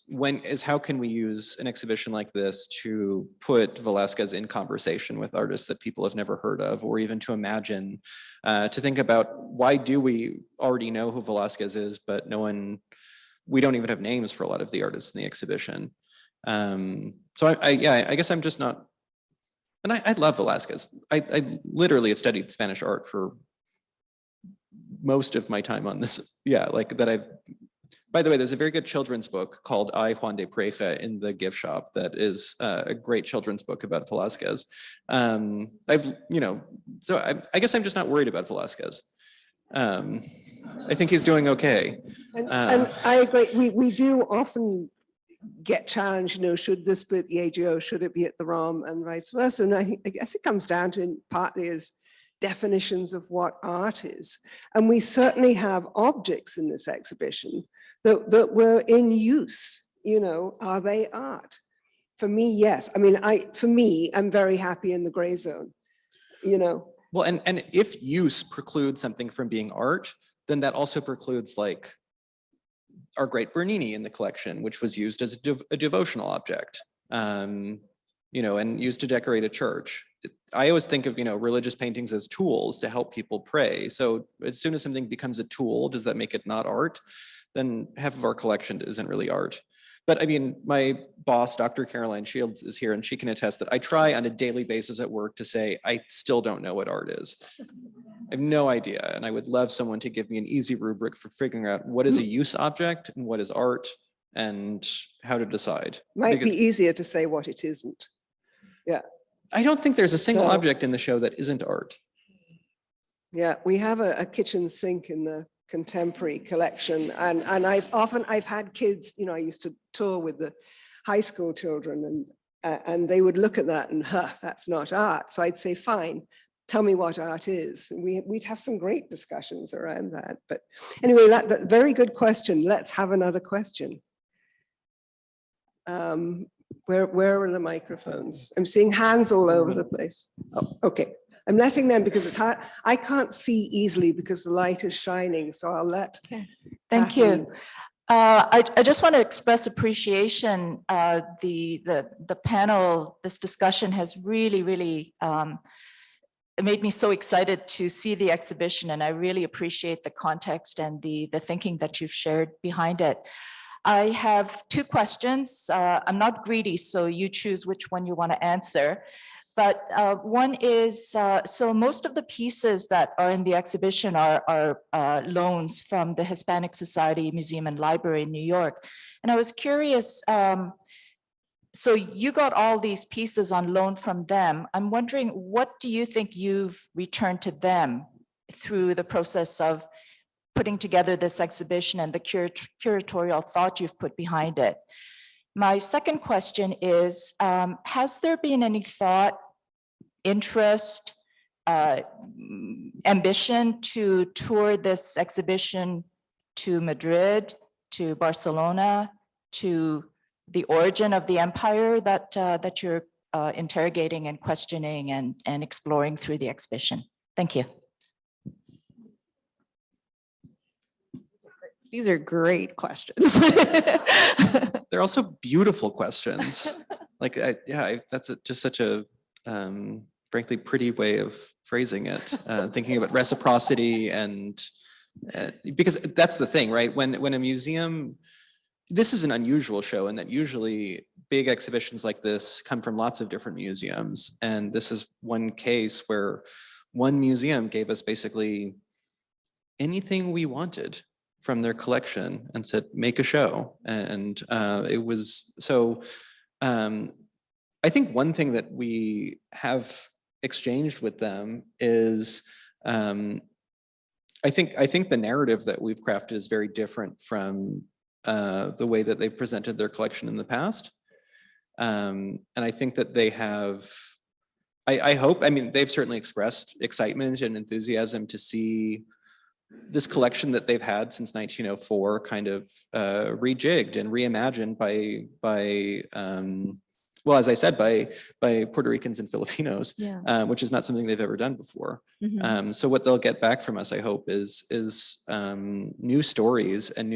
how can we use an exhibition like this to put Velázquez in conversation with artists that people have never heard of, or even to imagine, to think about why do we already know who Velázquez is, but we don't even have names for a lot of the artists in the exhibition. So I guess I'm just not, and I love Velázquez. I literally have studied Spanish art for most of my time on this, by the way, there's a very good children's book called I, Juan de Preja in the gift shop that is a great children's book about Velázquez. So I guess I'm just not worried about Velázquez. I think he's doing okay. And I agree, we do often get challenged, you know, should this be at the AGO, should it be at the ROM, and vice versa. And I guess it comes down to partly as definitions of what art is. And we certainly have objects in this exhibition that were in use, you know, are they art? For me, yes. I mean, I'm very happy in the gray zone, you know. Well, and if use precludes something from being art, then that also precludes like our great Bernini in the collection, which was used as a devotional object, you know, and used to decorate a church. I always think of, you know, religious paintings as tools to help people pray. So as soon as something becomes a tool, does that make it not art? Then half of our collection isn't really art. But I mean, my boss, Dr. Caroline Shields, is here, and she can attest that I try on a daily basis at work to say, I still don't know what art is. I have no idea. And I would love someone to give me an easy rubric for figuring out what is a use object and what is art and how to decide. Might be easier to say what it isn't. Yeah. I don't think there's a single object in the show that isn't art. Yeah, we have a kitchen sink in the contemporary collection. And I've had kids, you know, I used to tour with the high school children and they would look at that and, huh, that's not art. So I'd say, fine, tell me what art is. And we'd have some great discussions around that. But anyway, that very good question. Let's have another question. Where are the microphones? I'm seeing hands all over the place. Oh, okay. I'm letting them because it's hard. I can't see easily because the light is shining. So I'll let. Okay. Thank you. Kathleen. I just want to express appreciation. The panel, this discussion has really made me so excited to see the exhibition, and I really appreciate the context and the thinking that you've shared behind it. I have two questions. I'm not greedy, so you choose which one you want to answer. But one is, so most of the pieces that are in the exhibition are loans from the Hispanic Society Museum and Library in New York. And I was curious, so you got all these pieces on loan from them. I'm wondering, what do you think you've returned to them through the process of putting together this exhibition and the curatorial thought you've put behind it? My second question is, has there been any thought, interest, ambition to tour this exhibition to Madrid, to Barcelona, to the origin of the empire that you're interrogating and questioning and exploring through the exhibition? Thank you. These are great questions. They're also beautiful questions. Like, that's just such a frankly pretty way of phrasing it. Thinking about reciprocity and because that's the thing, right? When a museum, this is an unusual show, and that usually big exhibitions like this come from lots of different museums, and this is one case where one museum gave us basically anything we wanted from their collection and said, make a show. And it was, so I think one thing that we have exchanged with them is, I think the narrative that we've crafted is very different from the way that they've presented their collection in the past. And I think that they have, I hope, I mean, they've certainly expressed excitement and enthusiasm to see this collection that they've had since 1904 kind of rejigged and reimagined by well, as I said, by Puerto Ricans and Filipinos, Yeah. Which is not something they've ever done before. Mhm. So what they'll get back from us, I hope, is new stories and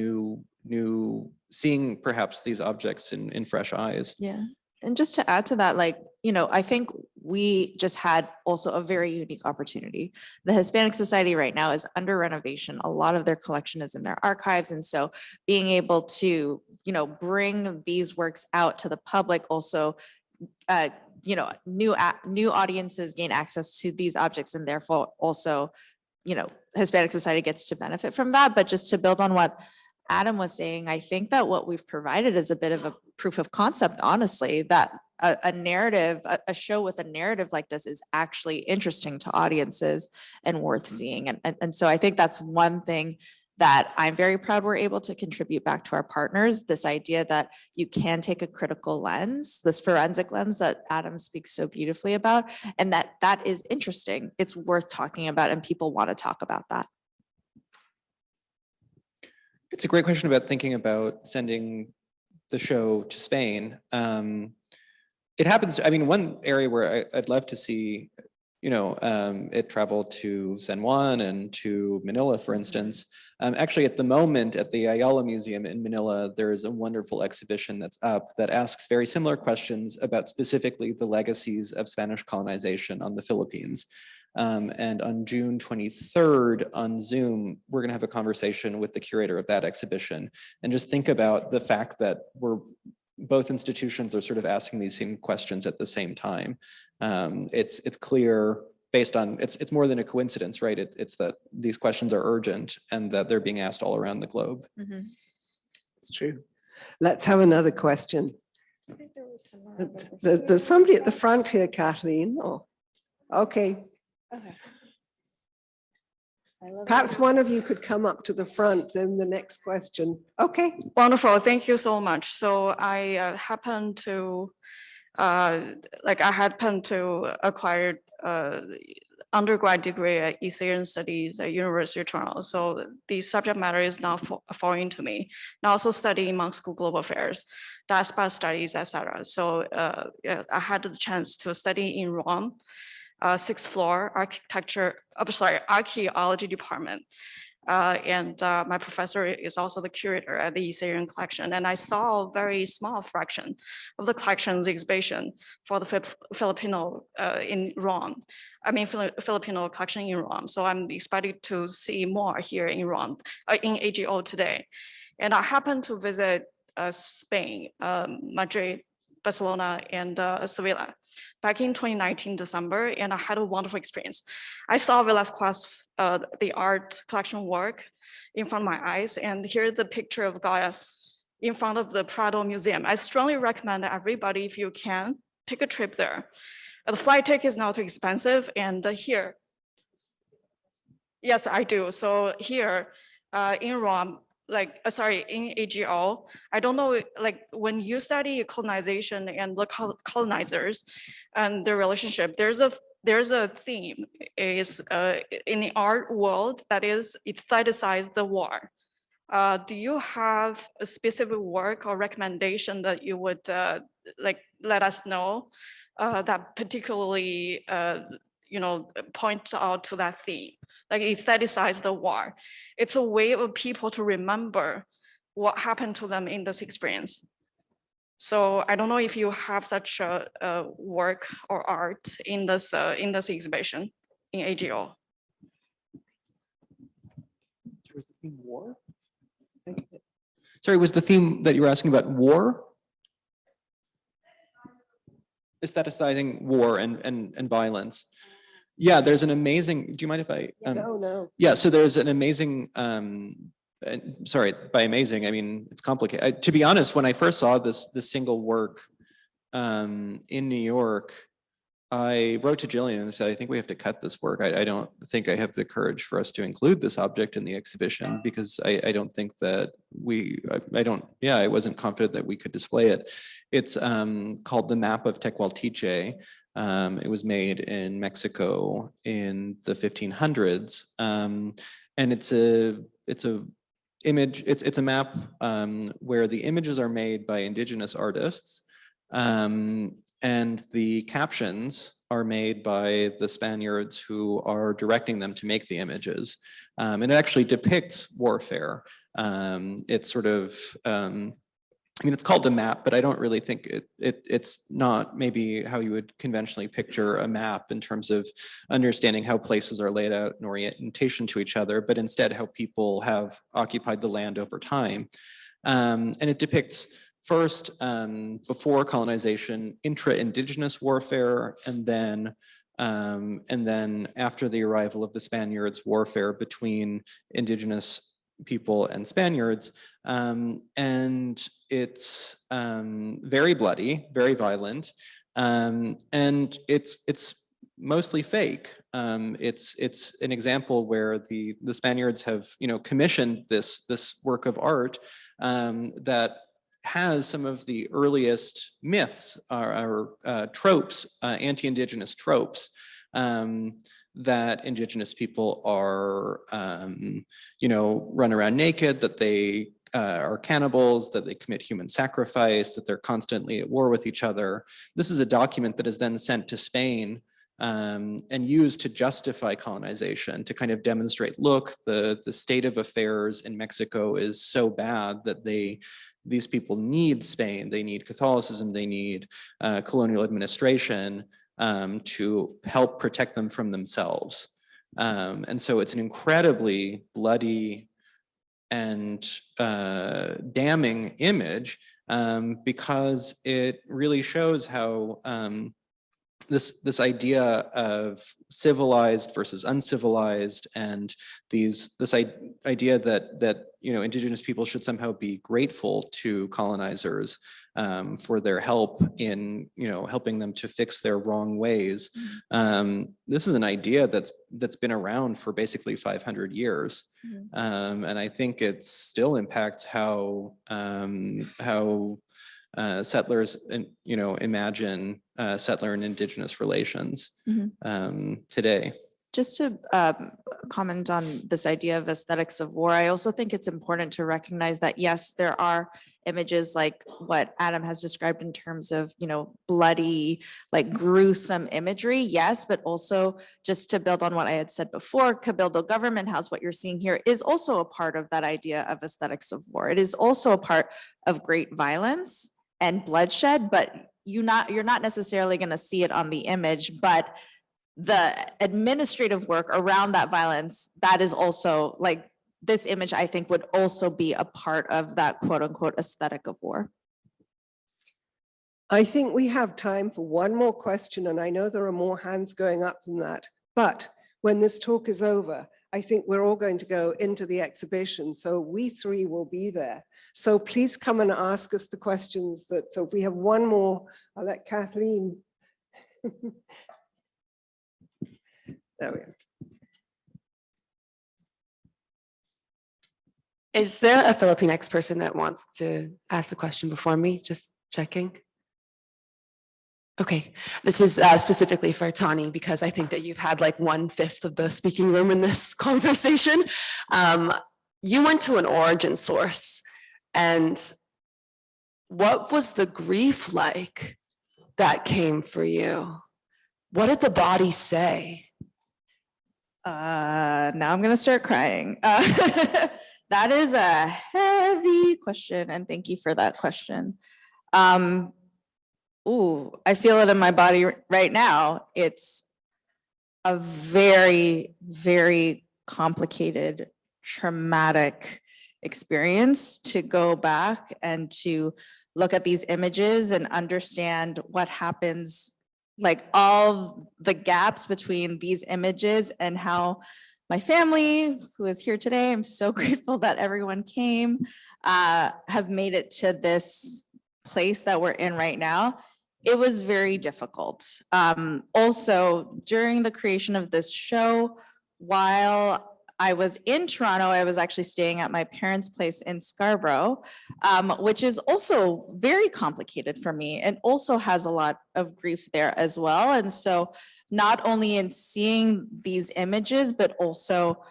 new seeing perhaps these objects in fresh eyes. Yeah. And just to add to that, like, you know, I think we just had also a very unique opportunity. The Hispanic Society right now is under renovation. A lot of their collection is in their archives. And so being able to, you know, bring these works out to the public also, you know, new audiences gain access to these objects, and therefore also, you know, Hispanic Society gets to benefit from that. But just to build on what Adam was saying, I think that what we've provided is a bit of a proof of concept, honestly, that a narrative, a show with a narrative like this is actually interesting to audiences and worth seeing. And so I think that's one thing that I'm very proud we're able to contribute back to our partners, this idea that you can take a critical lens, this forensic lens that Adam speaks so beautifully about, and that is interesting. It's worth talking about, and people want to talk about that. It's a great question about thinking about sending the show to Spain. It happens, I mean, one area where I'd love to see, you know, it travel to San Juan and to Manila, for instance. Actually, at the moment at the Ayala Museum in Manila, there is a wonderful exhibition that's up that asks very similar questions about specifically the legacies of Spanish colonization on the Philippines. And on June 23rd on Zoom, we're gonna have a conversation with the curator of that exhibition and just think about the fact that both institutions are sort of asking these same questions at the same time. It's clear based on, it's more than a coincidence, right? It's that these questions are urgent and that they're being asked all around the globe. Mm-hmm. It's true. Let's have another question. There's somebody at the front here, Kathleen. Oh, okay. Perhaps one of you could come up to the front in the next question. Okay. Wonderful, thank you so much. So I happened to, I happened to acquire undergrad degree at East Asian Studies at University of Toronto. So the subject matter is not foreign to me. And I also study Monk School Global Affairs, diaspora studies, etc. So yeah, I had the chance to study in Rome, 6th floor archaeology department. My professor is also the curator at the East Asian collection. And I saw a very small fraction of the collection's exhibition for the Filipino in Rome. I mean, Filipino collection in Rome. So I'm excited to see more here in Rome, in AGO today. And I happened to visit Spain, Madrid, Barcelona, and Sevilla back in 2019 December, and I had a wonderful experience. I saw Velasquez, the art collection work in front of my eyes, and here's the picture of Gaia in front of the Prado Museum. I strongly recommend everybody, if you can, take a trip there. The flight ticket is not too expensive, and here, yes, I do. So here in Rome, in AGO, I don't know, when you study colonization and the colonizers and their relationship, there's a theme is in the art world that is aestheticize the war. Do you have a specific work or recommendation that you would let us know that particularly points out to that theme, like aestheticize the war? It's a way of people to remember what happened to them in this experience. So I don't know if you have such a work or art in this exhibition in AGO. Was the theme war? Sorry, was the theme that you were asking about war? Aestheticizing war and violence. Yeah, there's an amazing, do you mind if I? No. Yeah, so there's an amazing, sorry, by amazing, I mean, it's complicated. To be honest, when I first saw this single work in New York, I wrote to Jillian and said, I think we have to cut this work. I don't think I have the courage for us to include this object in the exhibition because I don't think that I wasn't confident that we could display it. It's called the Map of Techwaltice. It was made in Mexico in the 1500s. And it's a map where the images are made by indigenous artists. And the captions are made by the Spaniards who are directing them to make the images. And it actually depicts warfare. It's sort of, I mean, it's called a map, but I don't really think it's not maybe how you would conventionally picture a map in terms of understanding how places are laid out in orientation to each other, but instead how people have occupied the land over time. And it depicts first, before colonization, intra-indigenous warfare, and then after the arrival of the Spaniards, warfare between indigenous people and Spaniards. And it's very bloody, very violent, and it's mostly fake. It's an example where the Spaniards have commissioned this work of art that has some of the earliest myths or tropes, anti-indigenous tropes, that indigenous people are, run around naked, that they are cannibals, that they commit human sacrifice, that they're constantly at war with each other. This is a document that is then sent to Spain and used to justify colonization, to kind of demonstrate, look, the state of affairs in Mexico is so bad that these people need Spain, they need Catholicism, they need colonial administration to help protect them from themselves. And so it's an incredibly bloody and damning image because it really shows how this idea of civilized versus uncivilized, and this idea that indigenous people should somehow be grateful to colonizers for their help in helping them to fix their wrong ways. This is an idea that's been around for basically 500 years, and I think it still impacts how settlers, imagine settler and indigenous relations today. Just to comment on this idea of aesthetics of war, I also think it's important to recognize that, yes, there are images like what Adam has described in terms of, bloody, like gruesome imagery, yes, but also just to build on what I had said before, Kabildo Government House, what you're seeing here is also a part of that idea of aesthetics of war. It is also a part of great violence and bloodshed, but you're not necessarily going to see it on the image, but the administrative work around that violence, that is also like this image, I think, would also be a part of that quote unquote aesthetic of war. I think we have time for one more question, and I know there are more hands going up than that, but when this talk is over, I think we're all going to go into the exhibition. So we three will be there. So please come and ask us the questions so if we have one more, I'll let Kathleen. There we go. Is there a Filipinx person that wants to ask the question before me? Just checking. Okay, this is specifically for Tahnee, because I think that you've had like 1/5 of the speaking room in this conversation. You went to an origin source, and what was the grief like that came for you? What did the body say? Now I'm gonna start crying. That is a heavy question, and thank you for that question. Ooh, I feel it in my body right now. It's a very, very complicated, traumatic experience to go back and to look at these images and understand what happens, like all the gaps between these images and how my family, who is here today, I'm so grateful that everyone came, have made it to this place that we're in right now. It was very difficult. Also, during the creation of this show, while I was in Toronto, I was actually staying at my parents' place in Scarborough, which is also very complicated for me and also has a lot of grief there as well. And so not only in seeing these images, but also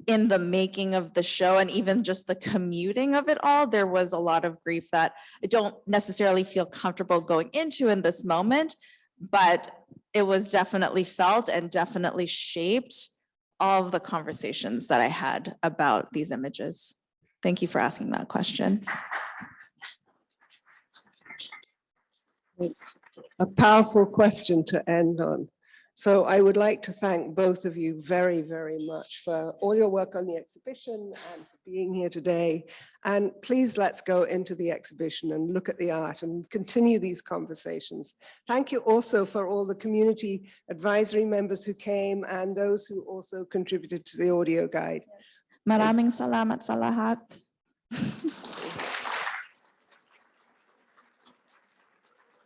in the making of the show and even just the commuting of it all, there was a lot of grief that I don't necessarily feel comfortable going into in this moment, but it was definitely felt and definitely shaped all of the conversations that I had about these images. Thank you for asking that question. It's a powerful question to end on. So I would like to thank both of you very, very much for all your work on the exhibition and for being here today. And please let's go into the exhibition and look at the art and continue these conversations. Thank you also for all the community advisory members who came and those who also contributed to the audio guide. Maraming salamat sa lahat.